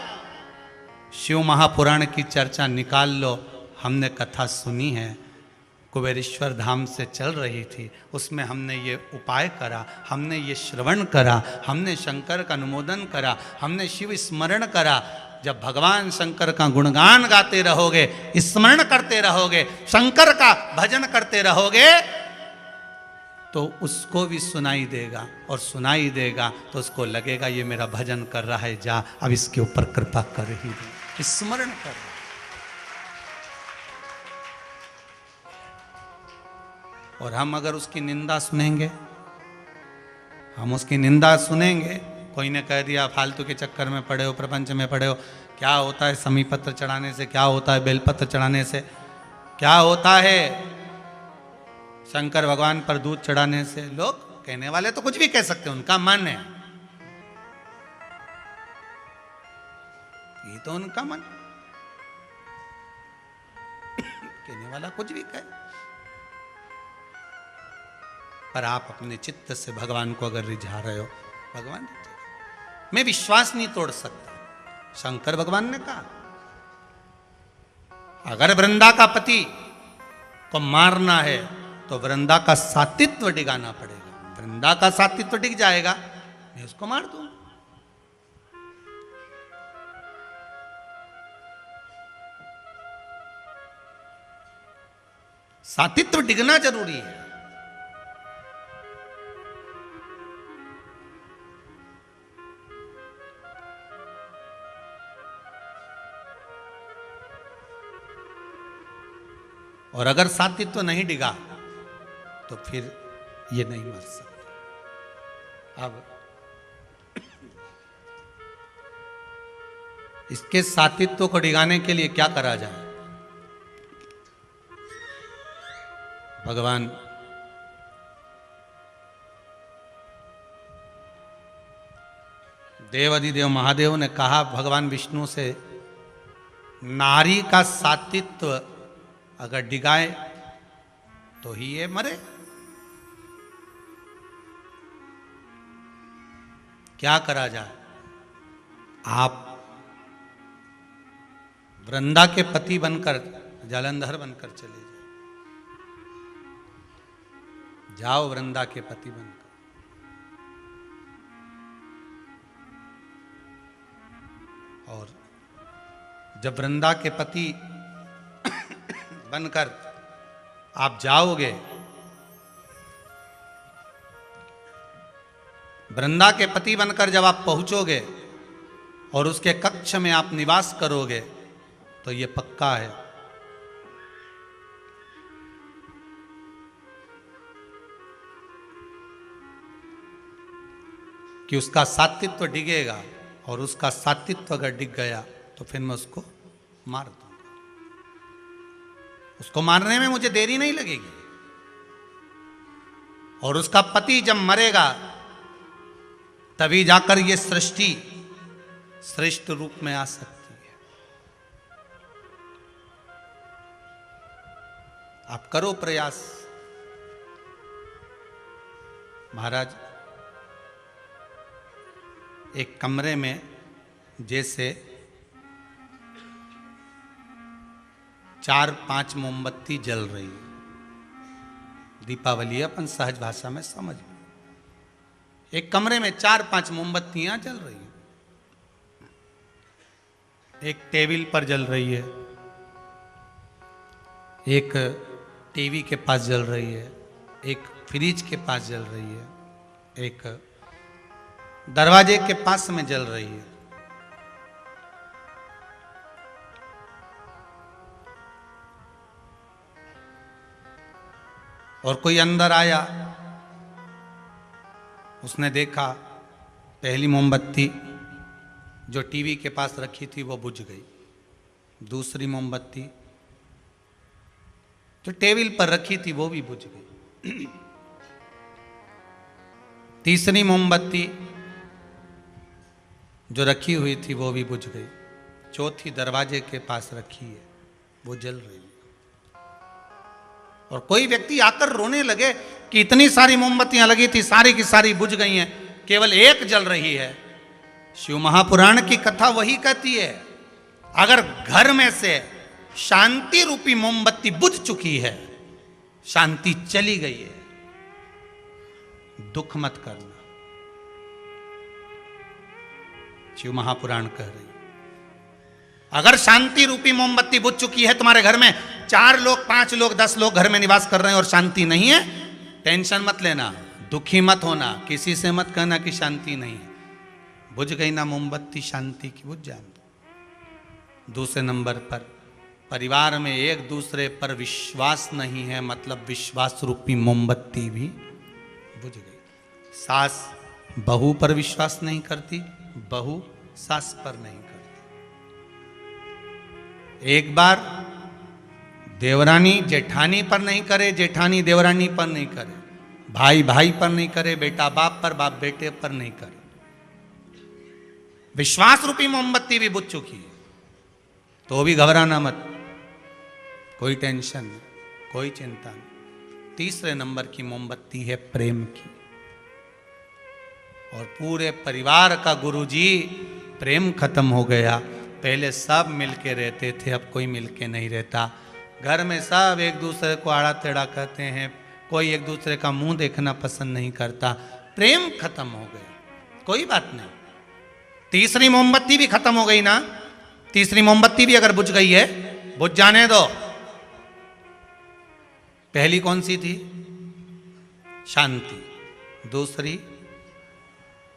शिव महापुराण की चर्चा निकाल लो। हमने कथा सुनी है, कुबेरेश्वर धाम से चल रही थी, उसमें हमने ये उपाय करा, हमने ये श्रवण करा, हमने शंकर का अनुमोदन करा, हमने शिव स्मरण करा। जब भगवान शंकर का गुणगान गाते रहोगे, स्मरण करते रहोगे, शंकर का भजन करते रहोगे तो उसको भी सुनाई देगा, और सुनाई देगा तो उसको लगेगा ये मेरा भजन कर रहा है, जा अब इसके ऊपर कृपा कर ही दे, स्मरण कर। और हम अगर उसकी निंदा सुनेंगे, हम उसकी निंदा सुनेंगे, कोई ने कह दिया फालतू के चक्कर में पड़े हो, प्रपंच में पड़े हो, क्या होता है समी पत्र चढ़ाने से, क्या होता है बेलपत्र चढ़ाने से, क्या होता है शंकर भगवान पर दूध चढ़ाने से। लोग कहने वाले तो कुछ भी कह सकते हैं, उनका मन है, ये तो उनका मन, कहने वाला कुछ भी कहे, पर आप अपने चित्त से भगवान को अगर रिझा रहे हो, भगवान मैं विश्वास नहीं तोड़ सकता। शंकर भगवान ने कहा अगर वृंदा का पति को मारना है तो वृंदा का सातित्व डिगाना पड़ेगा, वृंदा का सातित्व डिग जाएगा, मैं उसको मार दूंगा। सातित्व डिगना जरूरी है। और अगर सातित्व नहीं डिगा तो फिर ये नहीं मर सकते। अब इसके सातित्व को डिगाने के लिए क्या करा जाए? भगवान देवाधिदेव महादेव ने कहा भगवान विष्णु से, नारी का सातित्व अगर डिगाए तो ही ये मरे। क्या करा जाए? आप वृंदा के पति बनकर जालंधर बनकर चले जाओ, वृंदा के पति बनकर। और जब वृंदा के पति बनकर आप जाओगे, वृंदा के पति बनकर जब आप पहुंचोगे और उसके कक्ष में आप निवास करोगे तो ये पक्का है कि उसका सात्वित्व डिगेगा, और उसका सात्वित्व अगर डिग गया तो फिर मैं उसको मार दूंगा। उसको मारने में मुझे देरी नहीं लगेगी, और उसका पति जब मरेगा तभी जाकर ये सृष्टि श्रेष्ठ रूप में आ सकती है। आप करो प्रयास। महाराज एक कमरे में जैसे 4-5 मोमबत्ती जल रही है, दीपावली अपन सहज भाषा में समझ में, एक कमरे में 4-5 मोमबत्तियां जल रही हैं, एक टेबल पर जल रही है, एक टीवी के पास जल रही है, एक फ्रिज के पास जल रही है, एक दरवाजे के पास में जल रही है। और कोई अंदर आया, उसने देखा पहली मोमबत्ती जो टीवी के पास रखी थी वो बुझ गई, दूसरी मोमबत्ती जो टेबल पर रखी थी वो भी बुझ गई, तीसरी मोमबत्ती जो रखी हुई थी वो भी बुझ गई, चौथी दरवाजे के पास रखी है वो जल रही है। और कोई व्यक्ति आकर रोने लगे कि इतनी सारी मोमबत्तियां लगी थी, सारी की सारी बुझ गई हैं, केवल एक जल रही है। शिव महापुराण की कथा वही कहती है, अगर घर में से शांति रूपी मोमबत्ती बुझ चुकी है, शांति चली गई है, दुख मत करना। शिव महापुराण कह रही, अगर शांति रूपी मोमबत्ती बुझ चुकी है तुम्हारे घर में, 4 लोग 5 लोग 10 लोग घर में निवास कर रहे हैं और शांति नहीं है, टेंशन मत लेना, दुखी मत होना, किसी से मत कहना कि शांति नहीं है। बुझ गई ना मोमबत्ती शांति की, बुझ जान दो। दूसरे नंबर पर परिवार में एक दूसरे पर विश्वास नहीं है, मतलब विश्वास रूपी मोमबत्ती भी बुझ गई। सास बहू पर विश्वास नहीं करती, बहू सास पर नहीं करती। एक बार देवरानी जेठानी पर नहीं करे, जेठानी देवरानी पर नहीं करे, भाई भाई पर नहीं करे, बेटा बाप पर, बाप बेटे पर नहीं करे। विश्वास रूपी मोमबत्ती भी बुझ चुकी है, तो भी घबराना मत, कोई टेंशन नहीं, कोई चिंता नहीं। तीसरे नंबर की मोमबत्ती है प्रेम की, और पूरे परिवार का गुरुजी प्रेम खत्म हो गया। पहले सब मिलके रहते थे, अब कोई मिलके नहीं रहता। घर में सब एक दूसरे को आड़ा टेढ़ा कहते हैं, कोई एक दूसरे का मुंह देखना पसंद नहीं करता, प्रेम खत्म हो गया। कोई बात नहीं, तीसरी मोमबत्ती भी खत्म हो गई ना, तीसरी मोमबत्ती भी अगर बुझ गई है, बुझ जाने दो। पहली कौन सी थी? शांति। दूसरी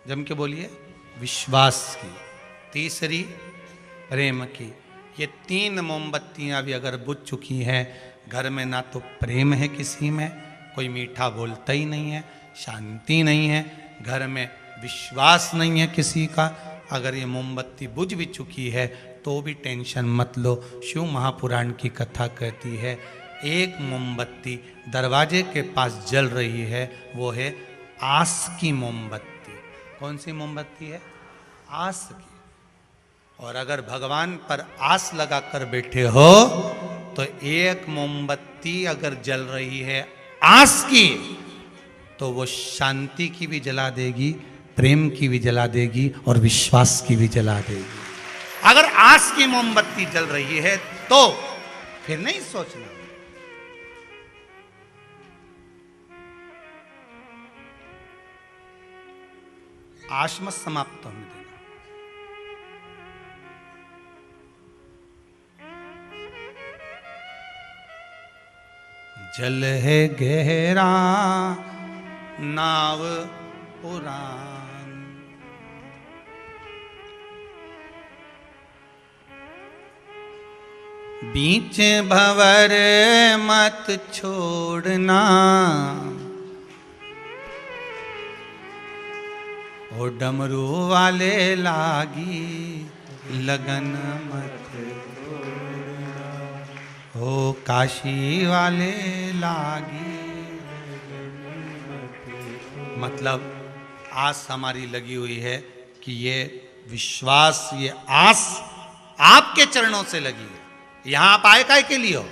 जम के बोलिए, विश्वास की। तीसरी प्रेम की। ये 3 मोमबत्तियां भी अगर बुझ चुकी हैं, घर में ना तो प्रेम है किसी में, कोई मीठा बोलता ही नहीं है, शांति नहीं है, घर में विश्वास नहीं है किसी का, अगर ये मोमबत्ती बुझ भी चुकी है तो भी टेंशन मत लो। शिव महापुराण की कथा कहती है, एक मोमबत्ती दरवाजे के पास जल रही है, वो है आस की मोमबत्ती। कौन सी मोमबत्ती है? आस की। और अगर भगवान पर आस लगाकर बैठे हो तो एक मोमबत्ती अगर जल रही है आस की, तो वो शांति की भी जला देगी, प्रेम की भी जला देगी और विश्वास की भी जला देगी। अगर आस की मोमबत्ती जल रही है तो फिर नहीं सोचना। आश मत समाप्त होने देना। जल है गहरा नाव पुरान, बीच भंवर मत छोड़ना, ओ डमरू वाले लागी लगन मत, ओ काशी वाले लागी। मतलब आस हमारी लगी हुई है कि ये विश्वास, ये आस आपके चरणों से लगी है। यहां आप आए काय के लिए हो?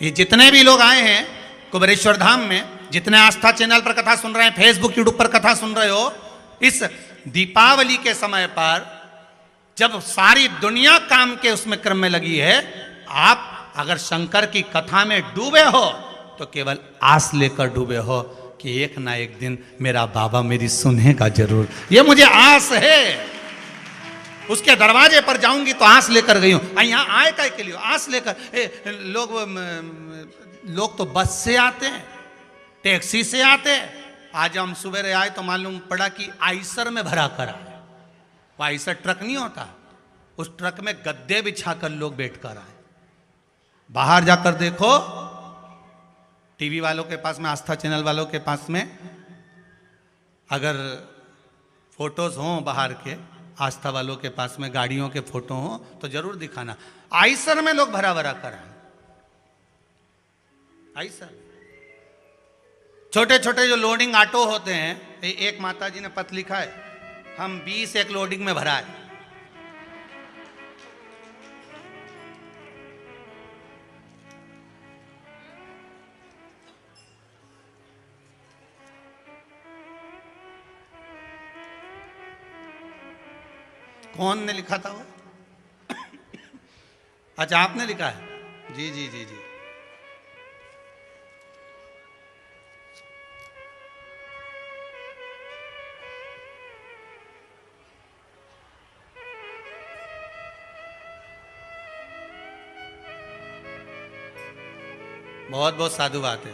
ये जितने भी लोग आए हैं कुबेरेश्वर धाम में, जितने आस्था चैनल पर कथा सुन रहे हैं, फेसबुक यूट्यूब पर कथा सुन रहे हो, इस दीपावली के समय पर जब सारी दुनिया काम के उसमें क्रम में लगी है, आप अगर शंकर की कथा में डूबे हो तो केवल आस लेकर डूबे हो कि एक ना एक दिन मेरा बाबा मेरी सुनेगा जरूर, ये मुझे आस है। उसके दरवाजे पर जाऊंगी तो आस लेकर गई हूं। यहाँ आए काय के लिए आस लेकर? लोग तो बस से आते हैं, टैक्सी से आते हैं। आज हम सुबह आए तो मालूम पड़ा कि आइसर में भरा कर आए। वो आइसर ट्रक नहीं होता, उस ट्रक में गद्दे बिछाकर लोग बैठकर आए। बाहर जाकर देखो, टीवी वालों के पास में, आस्था चैनल वालों के पास में अगर फोटोज हों बाहर के, आस्था वालों के पास में गाड़ियों के फोटो हों तो जरूर दिखाना। आइसर में लोग भरा भरा कर आए। आइसर, छोटे छोटे जो लोडिंग ऑटो होते हैं, एक माता जी ने पत्र लिखा है, हम 20 एक लोडिंग में भरा है। कौन ने लिखा था वो? अच्छा, आपने लिखा है? जी जी जी जी। बहुत बहुत साधुवाद है,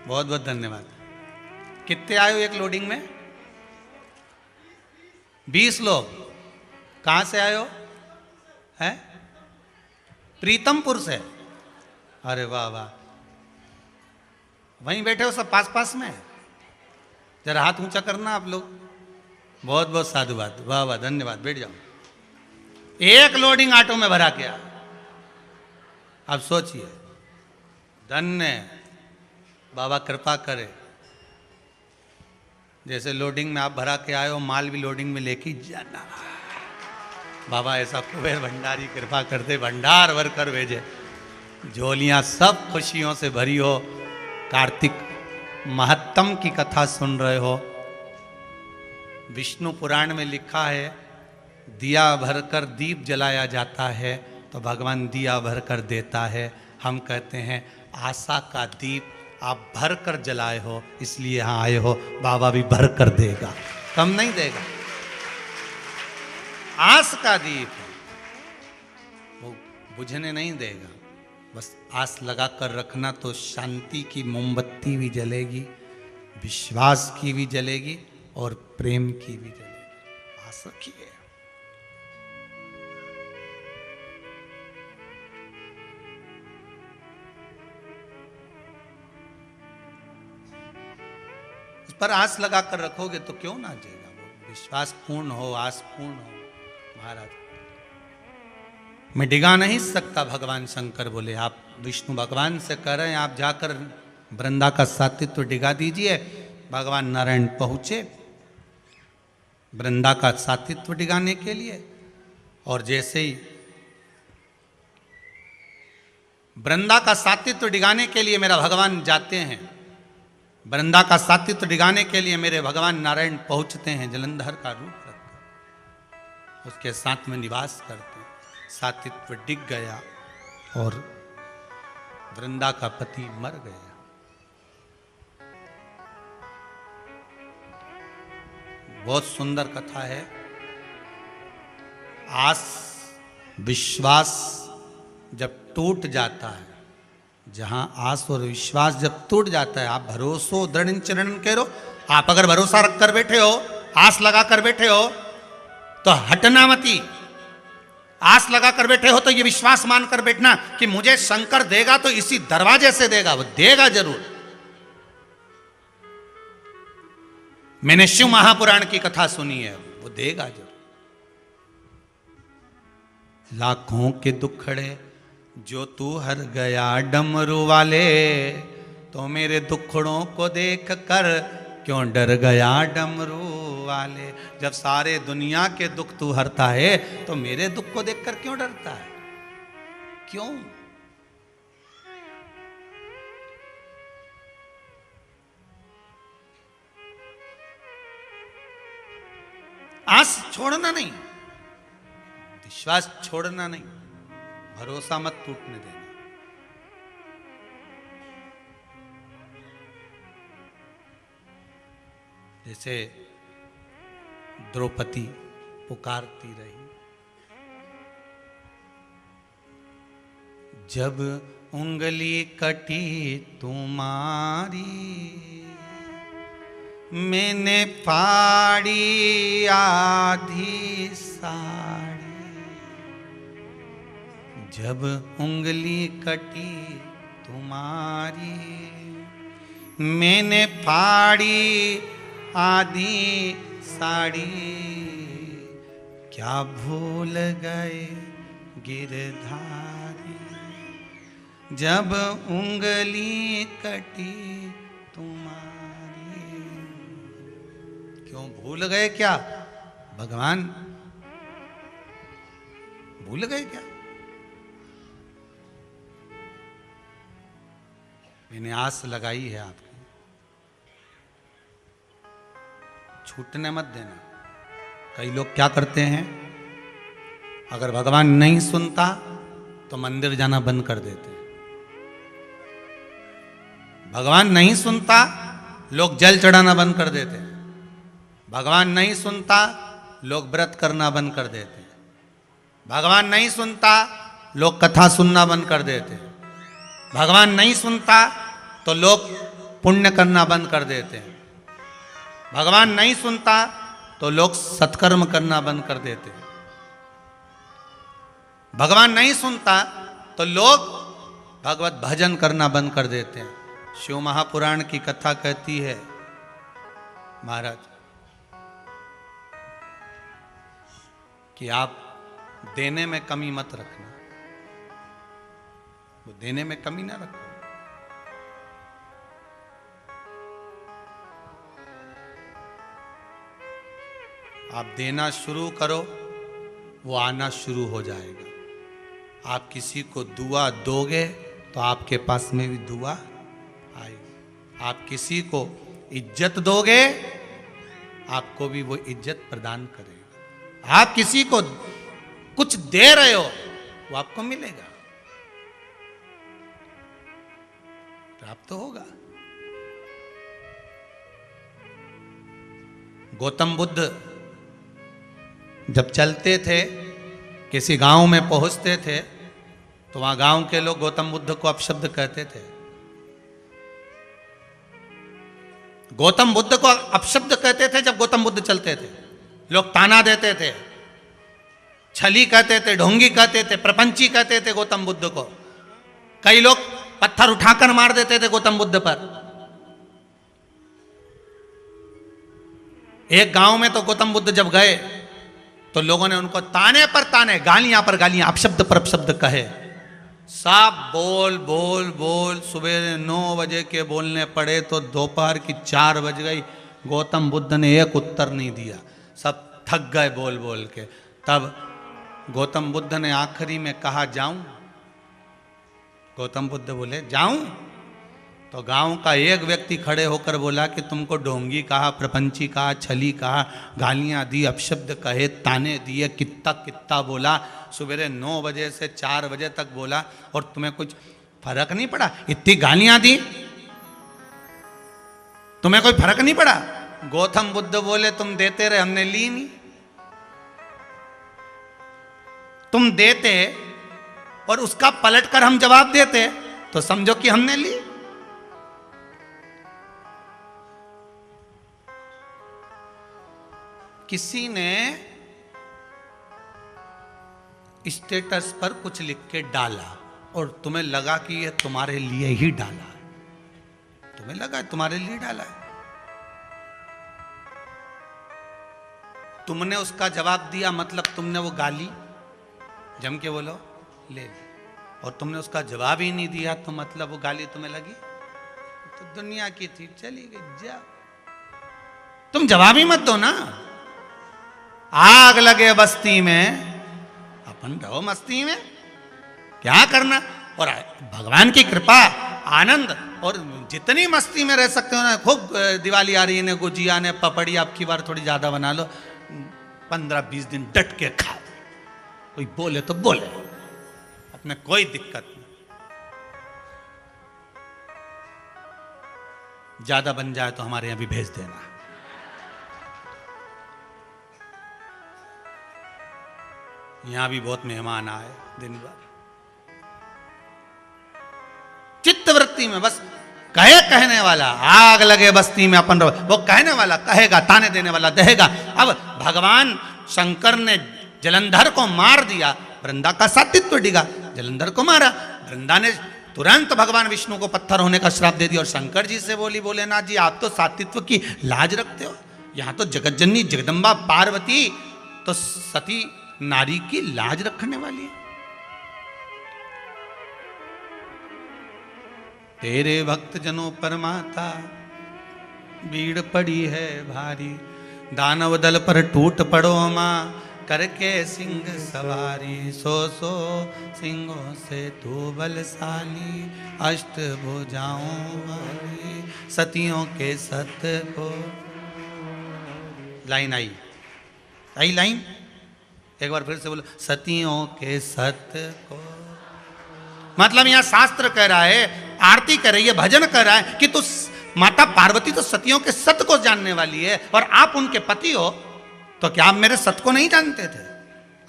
बहुत बहुत धन्यवाद। कितने आए हो एक लोडिंग में? 20 लोग। कहां से आए हो? हैं? प्रीतमपुर से? अरे वाह वाह, वहीं बैठे हो सब पास पास में? जरा हाथ ऊंचा करना आप लोग। बहुत बहुत साधुवाद, वाह वाह, धन्यवाद। बैठ जाओ। एक लोडिंग ऑटो में भरा के आए। अब सोचिए, धन्य बाबा कृपा करे, जैसे लोडिंग में आप भरा के आए हो, माल भी लोडिंग में लेके जाना। बाबा ऐसा कुबेर भंडारी कृपा करते, भंडार भर कर भेजे, झोलियां सब खुशियों से भरी हो। कार्तिक महत्तम की कथा सुन रहे हो। विष्णु पुराण में लिखा है, दिया भरकर दीप जलाया जाता है तो भगवान दिया भरकर देता है। हम कहते हैं आशा का दीप आप भर कर जलाए हो, इसलिए यहां आए हो। बाबा भी भर कर देगा, कम नहीं देगा। आस का दीप है, वो बुझने नहीं देगा। बस आस लगा कर रखना तो शांति की मोमबत्ती भी जलेगी, विश्वास की भी जलेगी और प्रेम की भी जलेगी। आस रखिए। उस पर आस लगा कर रखोगे तो क्यों ना जलेगा। वो विश्वास पूर्ण हो, आस पूर्ण हो। महाराज, मैं डिगा नहीं सकता, भगवान शंकर बोले। आप विष्णु भगवान से कह रहे हैं, आप जाकर वृंदा का सातित्व डिगा दीजिए। भगवान नारायण पहुंचे वृंदा का सातित्व डिगाने के लिए, और जैसे ही वृंदा का सातित्व डिगाने के लिए मेरा भगवान जाते हैं, वृंदा का सातित्व डिगाने के लिए मेरे भगवान नारायण पहुंचते हैं, जलंधर का रूप रखकर उसके साथ में निवास करते हैं। सातित्व डिग गया और वृंदा का पति मर गया। बहुत सुंदर कथा है। आस विश्वास जब टूट जाता है, जहां आस और विश्वास जब टूट जाता है, आप भरोसो दृढ़ चरण करो। आप अगर भरोसा रख कर बैठे हो, आस लगा कर बैठे हो तो हटना मती। आस लगा कर बैठे हो तो ये विश्वास मान कर बैठना कि मुझे शंकर देगा तो इसी दरवाजे से देगा, वो देगा जरूर। मैंने शिव महापुराण की कथा सुनी है, वो देगा जरूर। लाखों के दुखड़े जो तू हर गया डमरू वाले, तो मेरे दुखड़ों को देख कर क्यों डर गया डमरू वाले। जब सारे दुनिया के दुख तू हरता है तो मेरे दुख को देखकर क्यों डरता है? क्यों? आस छोड़ना नहीं, विश्वास छोड़ना नहीं, भरोसा मत टूटने देना। जैसे द्रौपदी पुकारती रही। जब उंगली कटी तुम्हारी, मैंने फाड़ी आधी साड़ी। जब उंगली कटी तुम्हारी, मैंने फाड़ी आधी साड़ी। क्या भूल गए गिरधारी, जब उंगली कटी तुम्हारी। क्यों भूल गए? क्या भगवान भूल गए क्या? मैंने आस लगाई है आपकी, छूटने मत देना। कई लोग क्या करते हैं, अगर भगवान नहीं सुनता तो मंदिर जाना बंद कर देते हैं। भगवान नहीं सुनता, लोग जल चढ़ाना बंद कर देते हैं। भगवान नहीं सुनता, लोग व्रत करना बंद कर देते हैं। भगवान नहीं सुनता, लोग कथा सुनना बंद कर देते हैं। भगवान नहीं सुनता तो लोग पुण्य करना बंद कर देते हैं। भगवान नहीं सुनता तो लोग सत्कर्म करना बंद कर देते हैं। भगवान नहीं सुनता तो लोग भगवत भजन करना बंद कर देते हैं। शिव महापुराण की कथा कहती है, महाराज, कि आप देने में कमी मत रखना। वो देने में कमी ना रखो। आप देना शुरू करो, वो आना शुरू हो जाएगा। आप किसी को दुआ दोगे तो आपके पास में भी दुआ आएगी। आप किसी को इज्जत दोगे, आपको भी वो इज्जत प्रदान करेगा। आप किसी को कुछ दे रहे हो, वो आपको मिलेगा, प्राप्त होगा। गौतम बुद्ध जब चलते थे, किसी गांव में पहुंचते थे, तो वहां गांव के लोग गौतम बुद्ध को अपशब्द कहते थे। गौतम बुद्ध को अपशब्द कहते थे जब गौतम बुद्ध चलते थे। लोग ताना देते थे, छली कहते थे, ढोंगी कहते थे, प्रपंची कहते थे गौतम बुद्ध को। कई लोग पत्थर उठाकर मार देते थे गौतम बुद्ध पर। एक गांव में तो गौतम बुद्ध जब गए तो लोगों ने उनको ताने पर ताने, गालियां पर गालियां, अपशब्द पर अपशब्द कहे। सब बोल बोल बोल, सुबह 9 बजे के बोलने पड़े तो दोपहर की 4 बज गई। गौतम बुद्ध ने एक उत्तर नहीं दिया, सब थक गए बोल बोल के। तब गौतम बुद्ध ने आखिरी में कहा, जाऊं? गौतम बुद्ध बोले, जाऊं? तो गांव का एक व्यक्ति खड़े होकर बोला कि तुमको ढोंगी कहा, प्रपंची कहा, छली कहा, गालियां दी, अपशब्द कहे, ताने दिए, कितना कितना बोला, सवेरे 9 बजे से 4 बजे तक बोला, और तुम्हें कुछ फर्क नहीं पड़ा? इतनी गालियां दी, तुम्हें कोई फर्क नहीं पड़ा? गौतम बुद्ध बोले, तुम देते रहे, हमने ली नहीं। तुम देते और उसका पलटकर हम जवाब देते तो समझो कि हमने ली। किसी ने स्टेटस पर कुछ लिख के डाला और तुम्हें लगा कि ये तुम्हारे लिए ही डाला है, तुम्हें लगा तुम्हारे लिए डाला है। तुमने उसका जवाब दिया, मतलब तुमने वो गाली, जम के बोलो, ले ली। और तुमने उसका जवाब ही नहीं दिया तो मतलब वो गाली तुम्हें लगी तो दुनिया की थी, चली गई, जा। तुम जवाब ही मत दो ना। आग लगे बस्ती में, अपन रहो मस्ती में, क्या करना। और भगवान की कृपा, आनंद, और जितनी मस्ती में रह सकते हो ना, खूब दिवाली आ रही है, गुजिया ने, पपड़ी, अब की बार थोड़ी ज्यादा बना लो, 15-20 दिन डट के खा। कोई बोले तो बोले, अपने कोई दिक्कत नहीं। ज्यादा बन जाए तो हमारे यहां भी भेज देना। यहां भी बहुत मेहमान आए दिन भर। चित्तवृत्ति में बस कहने वाला, आग लगे बस्ती में अपन रहो, वो कहने वाला कहेगा, ताने देने वाला देगा। अब भगवान शंकर ने जलंधर को मार दिया, वृंदा का सात्वित्व डिगा, जलंधर को मारा। वृंदा ने तुरंत भगवान विष्णु को पत्थर होने का श्राप दे दिया और शंकर जी से बोली, भोलेनाथ जी आप तो सात्वित्व की लाज रखते हो, यहां तो जगतजननी जगदम्बा पार्वती तो सती नारी की लाज रखने वाली है। तेरे भक्त जनों पर माता भीड़ पड़ी है भारी, दानव दल पर टूट पड़ो मां करके सिंह सवारी। सो सिंहों से तू बलशाली, अष्ट भुजाओं वाली, सतियों के सत को। लाइन आई लाइन, एक बार फिर से बोलो, सतियों के सत को। मतलब यहां शास्त्र कह रहा है, आरती कर रही है, भजन कर रहा है कि तू माता पार्वती तो सतियों के सत को जानने वाली है और आप उनके पति हो, तो क्या आप मेरे सत को नहीं जानते थे?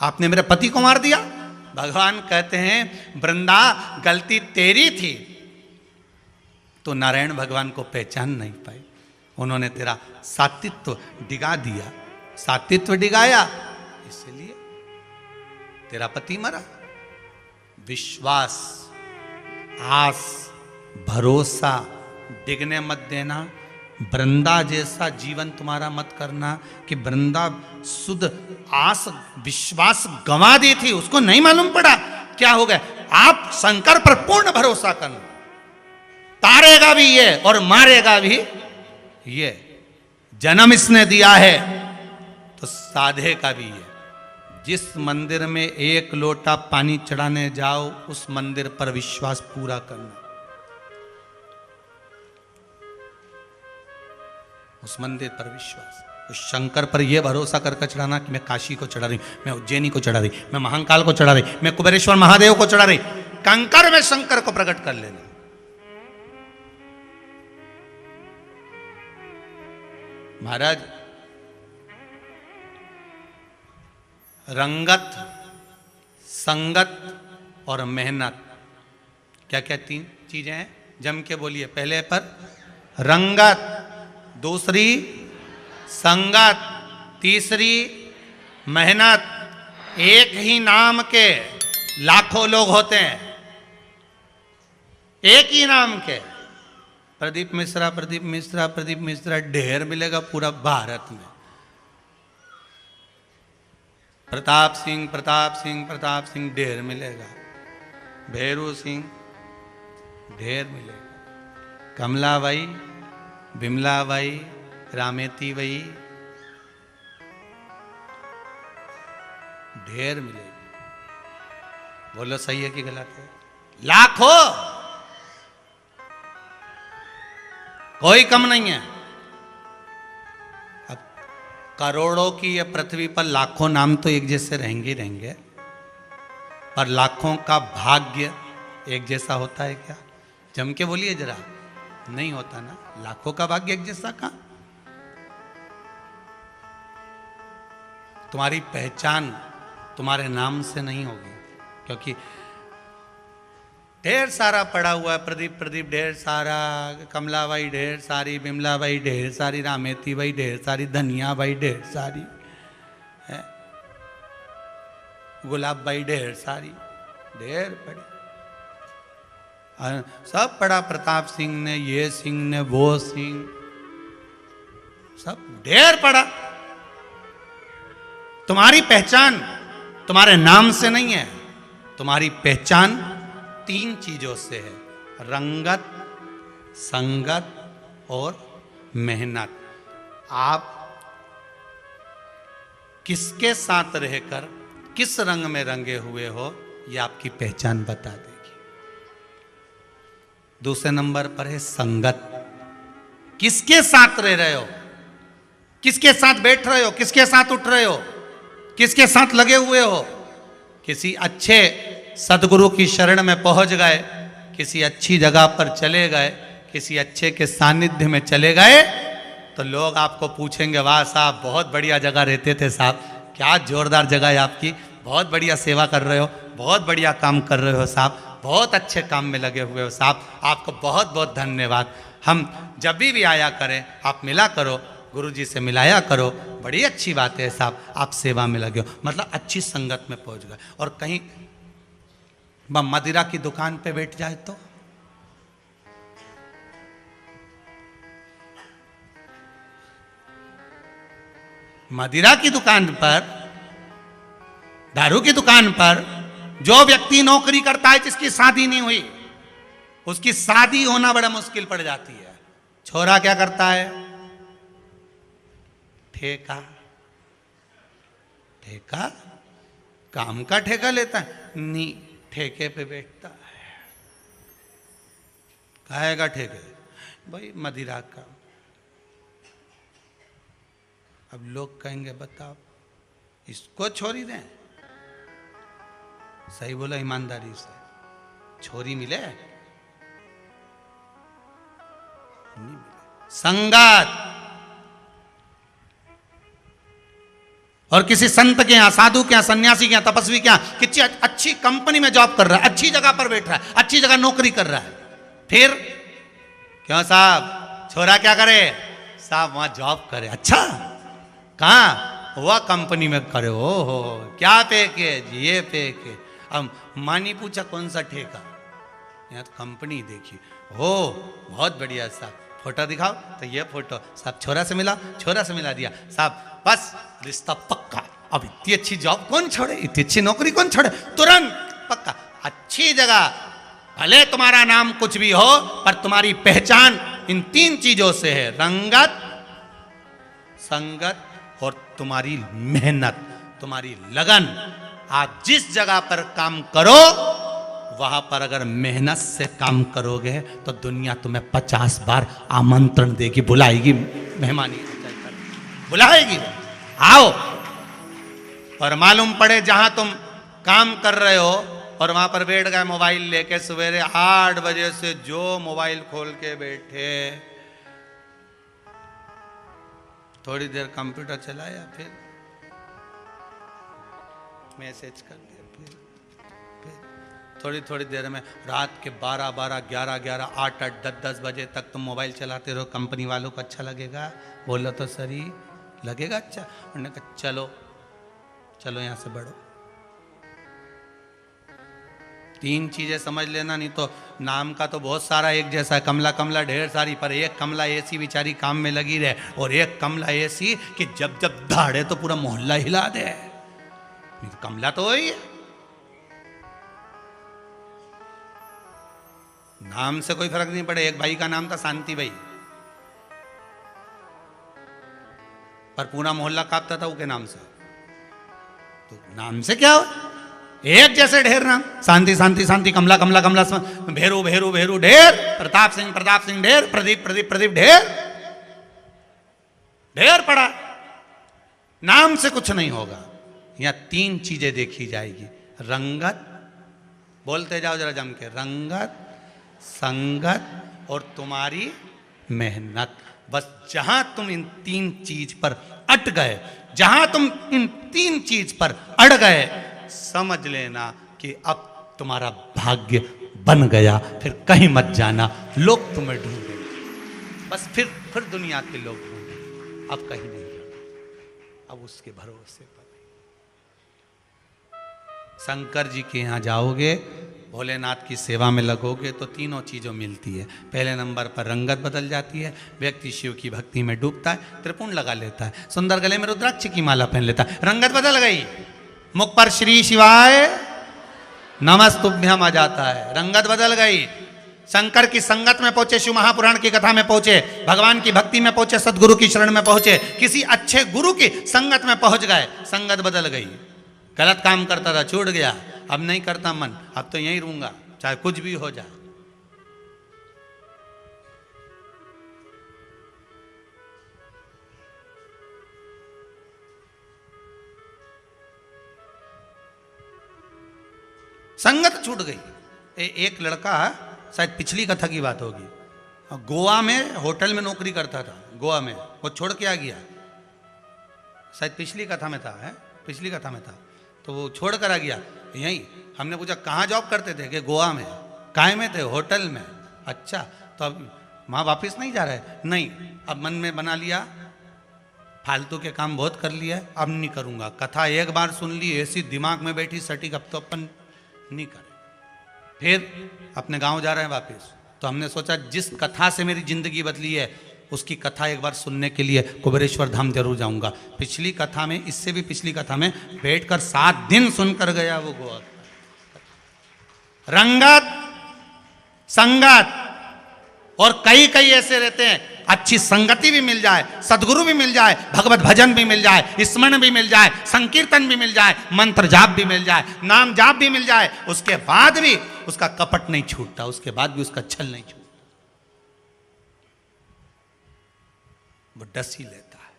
आपने मेरे पति को मार दिया। भगवान कहते हैं वृंदा गलती तेरी थी, तो नारायण भगवान को पहचान नहीं पाई, उन्होंने तेरा सात्वित्व डिगा दिया, सात्वित्व डिगाया, इसलिए तेरा पति मरा। विश्वास, आस, भरोसा डिगने मत देना। वृंदा जैसा जीवन तुम्हारा मत करना कि वृंदा शुद्ध आस विश्वास गंवा दी थी, उसको नहीं मालूम पड़ा क्या हो गया। आप शंकर पर पूर्ण भरोसा करना, तारेगा भी ये और मारेगा भी ये। जन्म इसने दिया है तो साधेगा भी ये। जिस मंदिर में एक लोटा पानी चढ़ाने जाओ, उस मंदिर पर विश्वास पूरा करना। उस मंदिर पर विश्वास, उस शंकर पर यह भरोसा करके चढ़ाना कि मैं काशी को चढ़ा रही, मैं उज्जैनी को चढ़ा रही, मैं महाकाल को चढ़ा रही, मैं कुबेरेश्वर महादेव को चढ़ा रही। कंकर में शंकर को प्रकट कर लेना। महाराज, रंगत, संगत और मेहनत, क्या क्या तीन चीजें हैं? जम के बोलिए। पहले पर रंगत, दूसरी संगत, तीसरी मेहनत। एक ही नाम के लाखों लोग होते हैं, एक ही नाम के। प्रदीप मिश्रा, प्रदीप मिश्रा, प्रदीप मिश्रा ढेर मिलेगा पूरा भारत में। प्रताप सिंह, प्रताप सिंह, प्रताप सिंह ढेर मिलेगा। भैरू सिंह ढेर मिलेगा। कमलाबाई, बिमलाबाई, रामेती बाई ढेर मिलेगी। बोलो सही है कि गलत है? लाखों, कोई कम नहीं है। अब करोड़ों की ये पृथ्वी पर लाखों नाम तो एक जैसे रहेंगे ही रहेंगे, पर लाखों का भाग्य एक जैसा होता है क्या? जम के बोलिए जरा, नहीं होता ना। लाखों का भाग्य एक जैसा कहां? तुम्हारी पहचान तुम्हारे नाम से नहीं होगी, क्योंकि ढेर सारा पड़ा हुआ है। प्रदीप, प्रदीप ढेर सारा, कमलाबाई ढेर सारी, बिमलाबाई ढेर सारी, रामेती बाई ढेर सारी, धनिया बाई ढेर सारी, गुलाब बाई ढेर सारी, ढेर पड़ी। सब पड़ा। प्रताप सिंह ने, ये सिंह ने, वो सिंह, सब ढेर पड़ा। तुम्हारी पहचान तुम्हारे नाम से नहीं है, तुम्हारी पहचान तीन चीजों से है, रंगत, संगत और मेहनत। आप किसके साथ रहकर किस रंग में रंगे हुए हो, ये आपकी पहचान बता देगी। दूसरे नंबर पर है संगत। किसके साथ रह रहे हो, किसके साथ बैठ रहे हो, किसके साथ उठ रहे हो, किसके साथ लगे हुए हो। किसी अच्छे सदगुरु की शरण में पहुंच गए, किसी अच्छी जगह पर चले गए, किसी अच्छे के सानिध्य में चले गए, तो लोग आपको पूछेंगे, वाह साहब बहुत बढ़िया जगह रहते थे साहब, क्या जोरदार जगह है आपकी। बहुत बढ़िया सेवा कर रहे हो, बहुत बढ़िया काम कर रहे हो साहब, बहुत अच्छे काम में लगे हुए हो साहब, आपको बहुत बहुत धन्यवाद। हम जब भी आया करें आप मिला करो, गुरुजी से मिलाया करो, बड़ी अच्छी बात है साहब, आप सेवा में लगे हो, मतलब अच्छी संगत में पहुंच गए। और कहीं मदिरा की दुकान पे बैठ जाए तो मदिरा की दुकान पर, दारू की दुकान पर जो व्यक्ति नौकरी करता है जिसकी शादी नहीं हुई, उसकी शादी होना बड़ा मुश्किल पड़ जाती है। छोरा क्या करता है? ठेका, ठेका काम का ठेका लेता है, नहीं ठेके पे बैठता है। काहेगा ठेके? भाई मदिरा का। अब लोग कहेंगे बताओ इसको छोरी दें? सही बोला ईमानदारी से, छोरी मिले? नहीं मिले। संगत, और किसी संत के यहाँ, साधु के यहाँ, सन्यासी के यहाँ, तपस्वी के यहाँ, किसी अच्छी कंपनी में जॉब कर रहा है, अच्छी जगह पर बैठ रहा है, अच्छी जगह नौकरी कर रहा है, फिर क्यों साहब छोरा क्या करे? साहब वहां जॉब करे। अच्छा कहाँ? वह कंपनी में करे। हो क्या पैकेज? ये पैकेज। अब मानी पूछा कौन सा ठेका? यहाँ तो कंपनी देखी। हो बहुत बढ़िया साहब, फोटो दिखाओ, तो ये फोटो साहब छोरा से मिला, छोरा से मिला दिया साहब, बस रिश्ता पक्का। अब इतनी अच्छी जॉब कौन छोड़े, इतनी अच्छी नौकरी कौन छोड़े? तुरंत पक्का। अच्छी जगह, भले तुम्हारा नाम कुछ भी हो पर तुम्हारी पहचान इन 3 चीजों से है, रंगत, संगत और तुम्हारी मेहनत, तुम्हारी लगन। आज जिस जगह पर काम करो वहां पर अगर मेहनत से काम करोगे तो दुनिया तुम्हें 50 बार आमंत्रण देगी, बुलाएगी, मेहमानी बुलाएगी, आओ। और मालूम पड़े जहां तुम काम कर रहे हो और वहां पर बैठ गए मोबाइल लेके, सवेरे 8 बजे से जो मोबाइल खोल के बैठे, थोड़ी देर कंप्यूटर चलाया, फिर मैसेज कर दिया, फिर थोड़ी देर में रात के 12, 11, 8, 10 बजे तक तुम मोबाइल चलाते रहो। कंपनी वालों को अच्छा लगेगा? बोलो तो सही, लगेगा अच्छा? उन्होंने कहा चलो चलो यहां से बढ़ो। 3 चीजें समझ लेना, नहीं तो नाम का तो बहुत सारा एक जैसा है, कमला कमला ढेर सारी, पर एक कमला ऐसी बेचारी काम में लगी रहे, और एक कमला ऐसी कि जब जब दाड़े तो पूरा मोहल्ला हिला दे। कमला तो वही है, नाम से कोई फर्क नहीं पड़े। एक भाई का नाम था शांति भाई, पर पूरा मोहल्ला कांपता था उसके नाम से। तो नाम से क्या हो, एक जैसे ढेर नाम, शांति शांति शांति, कमला कमला कमला, भेरू भेरू भेरू ढेर, प्रताप सिंह ढेर, प्रदीप प्रदीप प्रदीप ढेर, ढेर पड़ा। नाम से कुछ नहीं होगा। यहां 3 चीजें देखी जाएगी, रंगत, बोलते जाओ जरा जम के, रंगत, संगत और तुम्हारी मेहनत। बस जहां तुम इन 3 चीज पर अट गए, जहां तुम इन 3 चीज पर अड़ गए, समझ लेना कि अब तुम्हारा भाग्य बन गया। फिर कहीं मत जाना, लोग तुम्हें ढूंढेंगे, बस फिर दुनिया के लोग ढूंढेंगे, अब कहीं नहीं जाना, अब उसके भरोसे पर। शंकर जी के यहाँ जाओगे, भोलेनाथ की सेवा में लगोगे तो तीनों चीज़ों मिलती है। पहले नंबर पर रंगत बदल जाती है, व्यक्ति शिव की भक्ति में डूबता है, त्रिपुंड लगा लेता है, सुंदर गले में रुद्राक्ष की माला पहन लेता है, रंगत बदल गई, मुख पर श्री शिवाय नमस्तुभ्यम आ जाता है, रंगत बदल गई। शंकर की संगत में पहुंचे, शिव महापुराण की कथा में पहुंचे, भगवान की भक्ति में पहुंचे, सदगुरु की शरण में पहुंचे, किसी अच्छे गुरु की संगत में पहुंच गए, संगत बदल गई। गलत काम करता था, छूट गया, अब नहीं करता मन, अब तो यहीं रहूंगा चाहे कुछ भी हो जाए। संगत छूट गई। एक लड़का, शायद पिछली कथा की बात होगी, गोवा में होटल में नौकरी करता था, गोवा में, वो छोड़ के आ गया, शायद पिछली कथा में था, पिछली कथा में था। तो वो छोड़ कर आ गया यहीं। हमने पूछा कहाँ जॉब करते थे, कि गोवा में। काहे में थे? होटल में। अच्छा, तो अब वहाँ वापस नहीं जा रहे? नहीं, अब मन में बना लिया फालतू के काम बहुत कर लिया है, अब नहीं करूँगा। कथा एक बार सुन ली, ऐसी दिमाग में बैठी सटीक, अब तो अपन नहीं करें। फिर अपने गांव जा रहे हैं वापस। तो हमने सोचा जिस कथा से मेरी जिंदगी बदली है उसकी कथा एक बार सुनने के लिए कुबेरेश्वर धाम जरूर जाऊंगा। पिछली कथा में, इससे भी पिछली कथा में बैठकर 7 दिन सुनकर गया वो गोवा। रंगत, संगत, और कई कई ऐसे रहते हैं, अच्छी संगति भी मिल जाए, सदगुरु भी मिल जाए, भगवत भजन भी मिल जाए, स्मरण भी मिल जाए, संकीर्तन भी मिल जाए, मंत्र जाप भी मिल जाए, नाम जाप भी मिल जाए, उसके बाद भी उसका कपट नहीं छूटता, उसके बाद भी उसका छल नहीं छूटता, वो डस ही लेता है।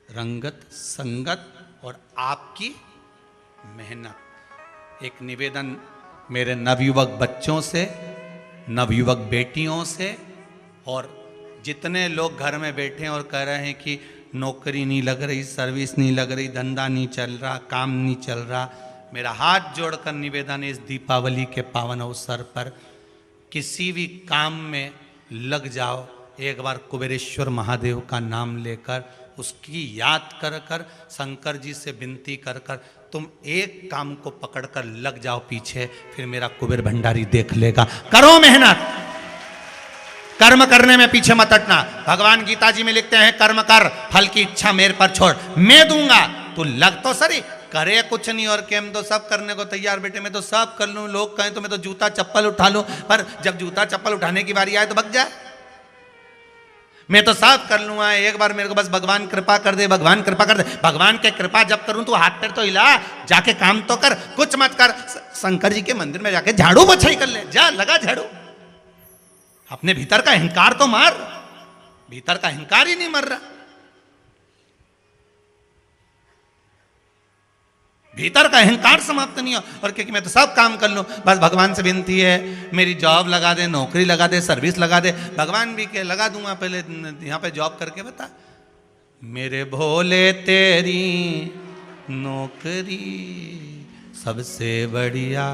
रंगत, संगत और आपकी मेहनत। एक निवेदन मेरे नवयुवक बच्चों से, नवयुवक बेटियों से, और जितने लोग घर में बैठे हैं और कह रहे हैं कि नौकरी नहीं लग रही, सर्विस नहीं लग रही, धंधा नहीं चल रहा, काम नहीं चल रहा, मेरा हाथ जोड़कर निवेदन है, इस दीपावली के पावन अवसर पर किसी भी काम में लग जाओ। एक बार कुबेरेश्वर महादेव का नाम लेकर, उसकी याद कर कर, शंकर जी से विनती कर कर तुम एक काम को पकड़कर लग जाओ पीछे, फिर मेरा कुबेर भंडारी देख लेगा। करो मेहनत, कर्म करने में पीछे मत हटना। भगवान गीता जी में लिखते हैं कर्म कर, फल की इच्छा मेरे पर छोड़, मैं दूंगा, तू लग तो सही। करे कुछ नहीं और केम तो सब करने को तैयार बेटे, मैं तो सब कर लूं, लोग कहें तो मैं तो जूता चप्पल उठा लूं, पर जब जूता चप्पल उठाने की बारी आए तो भग जाए। मैं तो सब कर लूंगा, एक बार मेरे को बस भगवान कृपा कर दे, भगवान कृपा कर दे। भगवान के कृपा जब करूं तो हाथ पैर तो हिला, जाके काम तो कर, कुछ मत कर। शंकर जी के मंदिर में जाके झाड़ू बछाई कर ले, जा लगा झाड़ू। अपने भीतर का अहंकार तो मार, भीतर का अहंकार ही नहीं मर रहा। भीतर का अहंकार समाप्त नहीं हो, और क्योंकि मैं तो सब काम कर लूं, बस भगवान से विनती है मेरी जॉब लगा दे, नौकरी लगा दे, सर्विस लगा दे। भगवान भी के लगा दूंगा, पहले यहां पे जॉब करके बता। मेरे भोले तेरी नौकरी सबसे बढ़िया,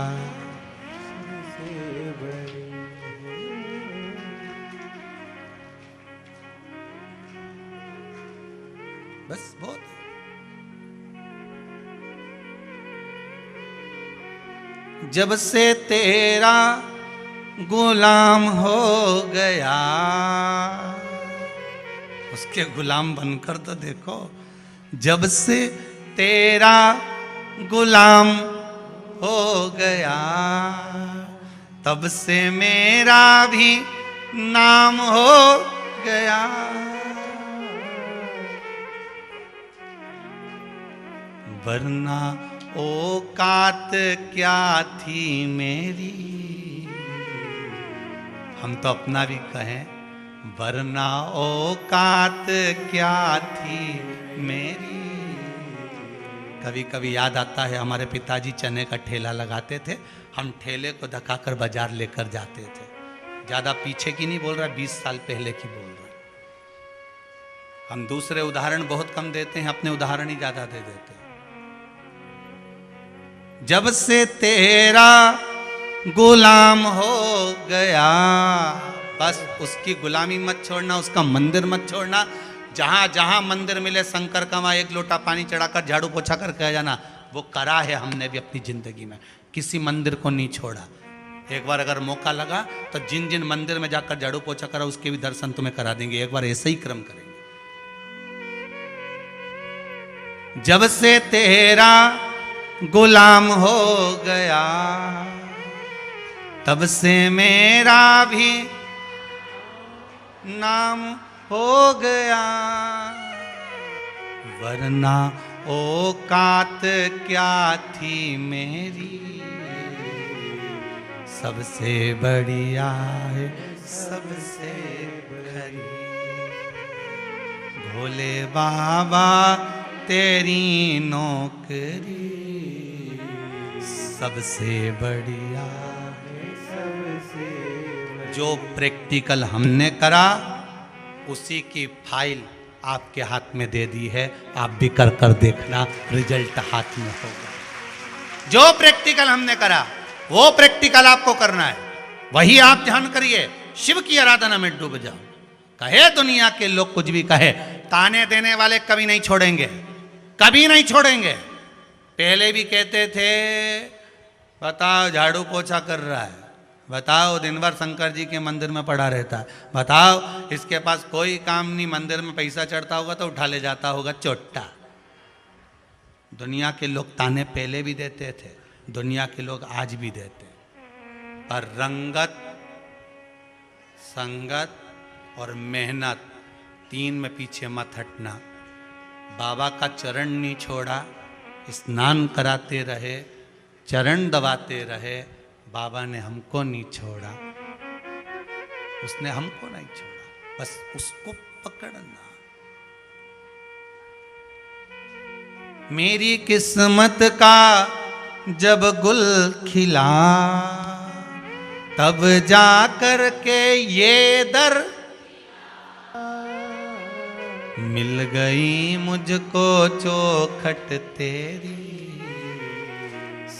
बस बहुत। जब से तेरा गुलाम हो गया, उसके गुलाम बनकर तो देखो। जब से तेरा गुलाम हो गया, तब से मेरा भी नाम हो गया। वरना औकात क्या थी मेरी, हम तो अपना भी कहें, वरना औकात क्या थी मेरी। कभी कभी याद आता है हमारे पिताजी चने का ठेला लगाते थे, हम ठेले को धक्काकर बाजार लेकर जाते थे। ज़्यादा पीछे की नहीं बोल रहा, 20 साल पहले की बोल रहा। हम दूसरे उदाहरण बहुत कम देते हैं, अपने उदाहरण ही ज़्यादा दे देते हैं। जब से तेरा गुलाम हो गया, बस उसकी गुलामी मत छोड़ना, उसका मंदिर मत छोड़ना। जहां जहां मंदिर मिले शंकर का, वहां एक लोटा पानी चढ़ाकर झाड़ू पोछा कर कह जाना। वो करा है हमने भी अपनी जिंदगी में, किसी मंदिर को नहीं छोड़ा। एक बार अगर मौका लगा तो जिन जिन मंदिर में जाकर झाड़ू पोछा करा उसके भी दर्शन तुम्हें करा देंगे। एक बार ऐसे ही क्रम करेंगे। जब से तेरा गुलाम हो गया, तब से मेरा भी नाम हो गया। वरना औकात क्या थी मेरी, सबसे बढ़िया है सबसे खरी। भोले बाबा तेरी नौकरी सबसे बढ़िया है सबसे बढ़िया। जो प्रैक्टिकल हमने करा उसी की फाइल आपके हाथ में दे दी है, आप भी कर कर देखना, रिजल्ट हाथ में होगा। जो प्रैक्टिकल हमने करा वो प्रैक्टिकल आपको करना है, वही आप ध्यान करिए। शिव की आराधना में डूब जाओ। कहे दुनिया के लोग कुछ भी कहे, ताने देने वाले कभी नहीं छोड़ेंगे, कभी नहीं छोड़ेंगे। पहले भी कहते थे बताओ झाड़ू पोछा कर रहा है, बताओ दिन भर शंकर जी के मंदिर में पड़ा रहता है, बताओ इसके पास कोई काम नहीं, मंदिर में पैसा चढ़ता होगा तो उठा ले जाता होगा चोट्टा। दुनिया के लोग ताने पहले भी देते थे, दुनिया के लोग आज भी देते, पर रंगत, संगत और मेहनत तीन में पीछे मत हटना। बाबा का चरण नहीं छोड़ा, स्नान कराते रहे, चरण दबाते रहे। बाबा ने हमको नहीं छोड़ा, उसने हमको नहीं छोड़ा, बस उसको पकड़ना। मेरी किस्मत का जब गुल खिला, तब जा कर के ये दर मिल गई मुझको चौखट तेरी,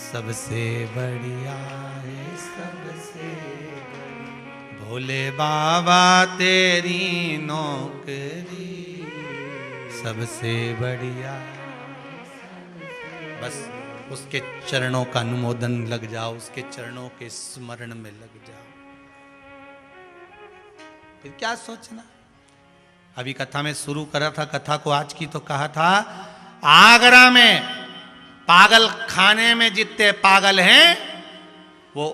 सबसे बढ़िया है सबसे बढ़िया, भोले बाबा तेरी नौकरी सबसे बढ़िया। बस उसके चरणों का अनुमोदन लग जाओ, उसके चरणों के स्मरण में लग जाओ, फिर क्या सोचना। अभी कथा में शुरू करा था कथा को आज की, तो कहा था आगरा में पागल खाने में जितने पागल हैं वो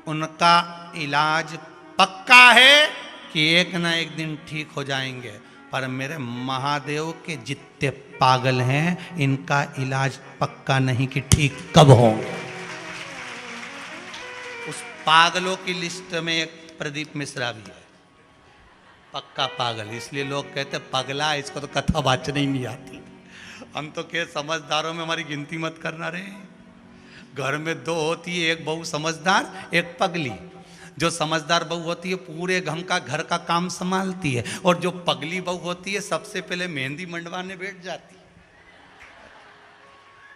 उनका इलाज पक्का है कि एक ना एक दिन ठीक हो जाएंगे, पर मेरे महादेव के जितने पागल हैं इनका इलाज पक्का नहीं कि ठीक कब होंगे। उस पागलों की लिस्ट में एक प्रदीप मिश्रा भी है, पक्का पागल। इसलिए लोग कहते पगला, इसको तो कथा वाचने ही नहीं आती। हम तो क्या समझदारों में हमारी गिनती मत करना रे। घर में दो होती है, एक बहू समझदार, एक पगली। जो समझदार बहू होती है पूरे घर का काम संभालती है, और जो पगली बहू होती है सबसे पहले मेहंदी मंडवाने बैठ जाती है,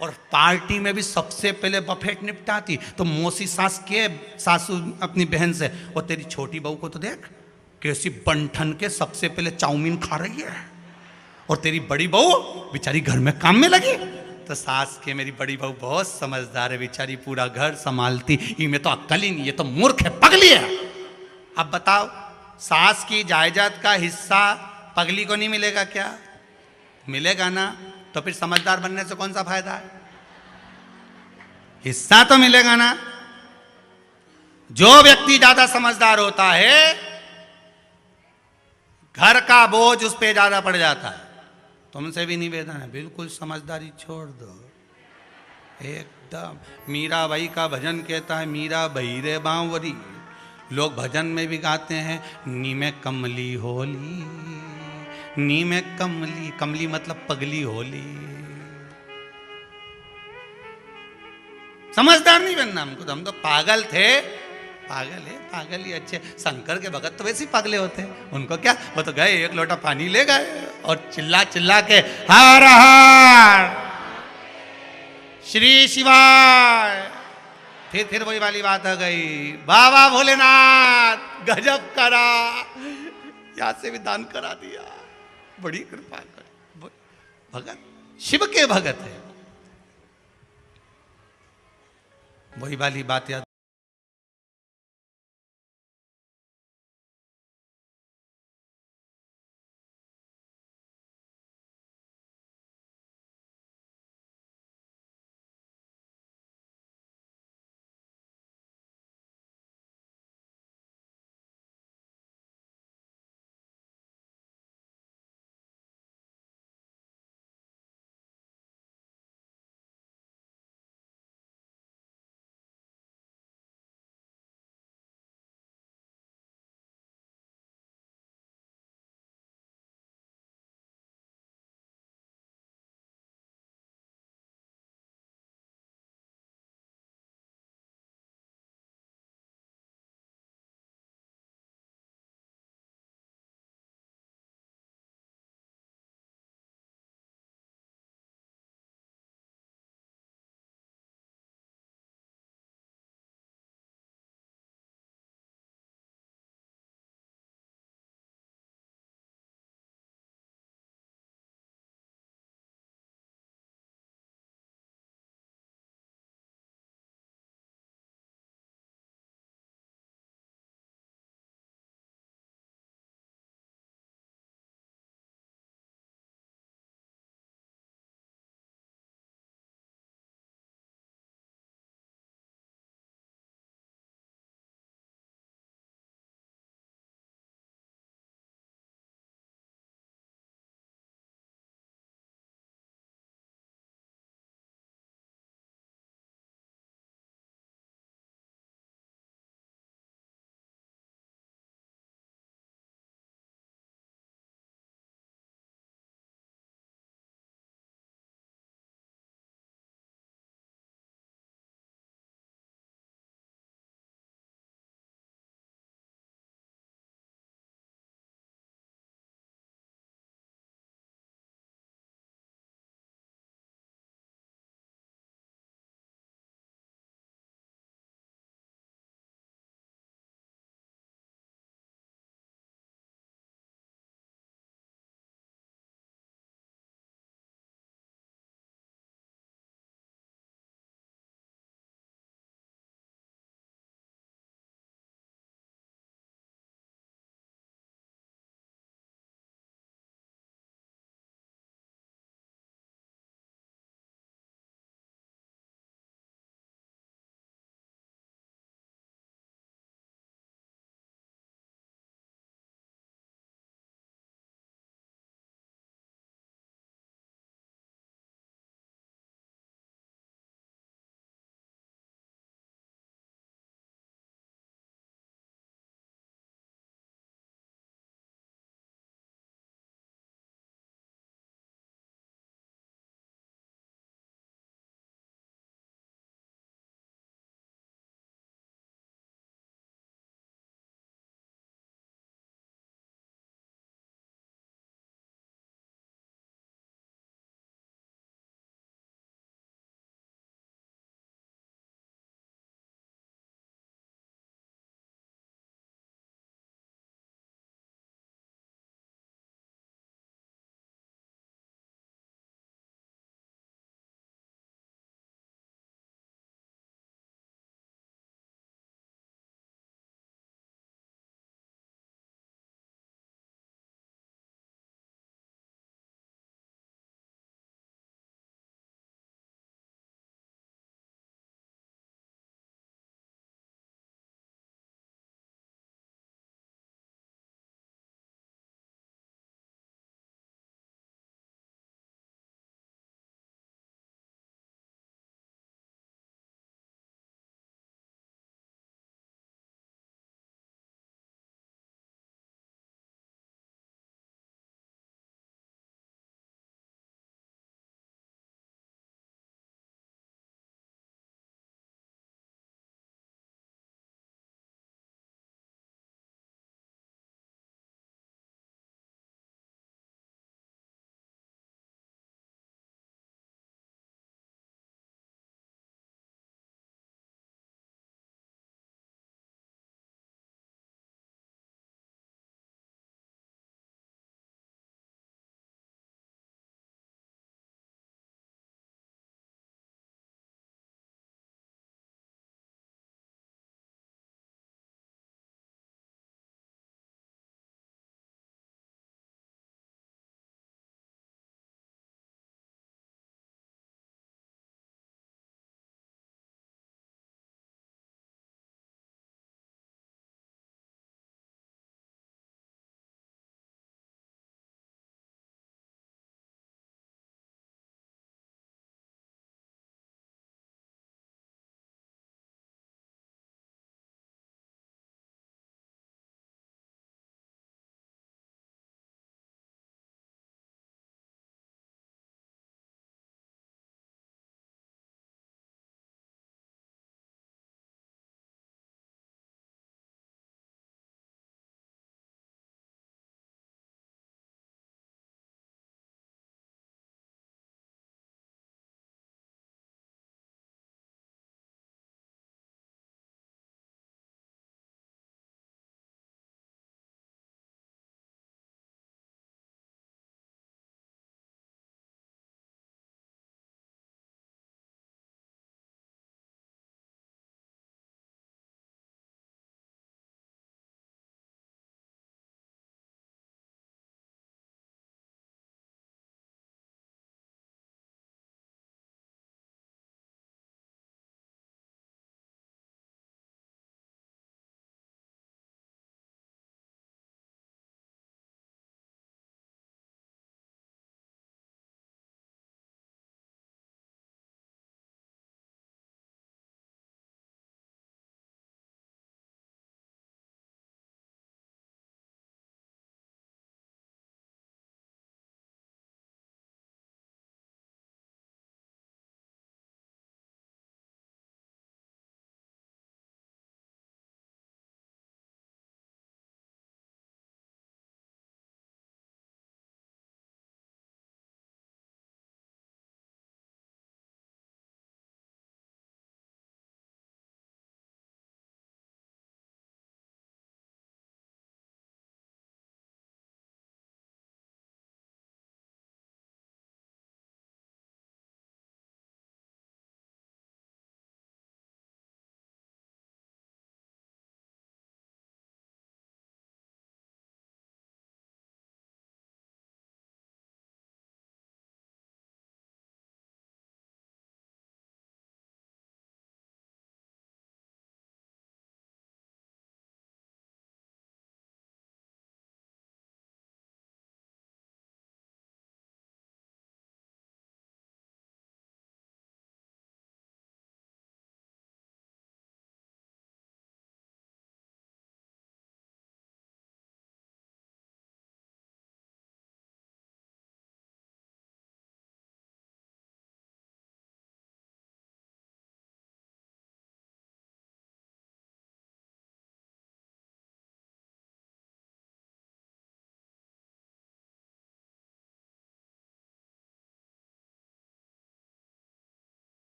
और पार्टी में भी सबसे पहले बफेट निपटाती। तो मौसी सास के सासू अपनी बहन से, और तेरी छोटी बहू को तो देख कैसी बंठन के सबसे पहले चाउमीन खा रही है, और तेरी बड़ी बहू बेचारी घर में काम में लगी। तो सास के मेरी बड़ी बहू बहुत समझदार है, बेचारी पूरा घर संभालती, इनमें तो अक्ल ही नहीं, ये तो मूर्ख है, पगली है। अब बताओ सास की जायदाद का हिस्सा पगली को नहीं मिलेगा क्या? मिलेगा ना। तो फिर समझदार बनने से कौन सा फायदा है? हिस्सा तो मिलेगा ना। जो व्यक्ति ज्यादा समझदार होता है घर का बोझ उस पे ज्यादा पड़ जाता है। तुमसे भी निवेदन है, बिल्कुल समझदारी छोड़ दो एकदम। मीराबाई का भजन कहता है, मीरा बहिरे बांवरी। लोग भजन में भी गाते हैं, नी में कमली होली, नी में कमली, कमली मतलब पगली होली। समझदार नहीं बनना हमको, तो हम तो पागल थे। पागल है, पागल ही अच्छे। शंकर के भगत तो वैसे ही पागले होते हैं, उनको क्या, वो तो गए एक लोटा पानी ले गए और चिल्ला चिल्ला के हर हर श्री शिवाय। फिर वही वाली बात आ गई, बाबा भोलेनाथ गजब करा, यहां से भी दान करा दिया, बड़ी कृपा कर। भगत शिव के भगत है, वही वाली बात याद।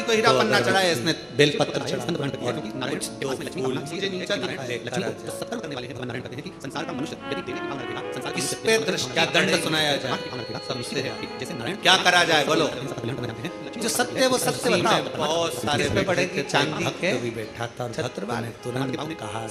को हीरा पन्ना चढ़ाया इसने, बेलपत्र चढ़ा कुछ दो फूल नीचे नीचे लेकर आ जाए। किस पे दृष्टि, क्या दंड सुनाया जाए, सबसे क्या करा जाए, बोलो। जो सत्य है वो सत्य बताओ। बहुत सारे पे बड़े चांदी के भी बैठा था, तुरंत कहा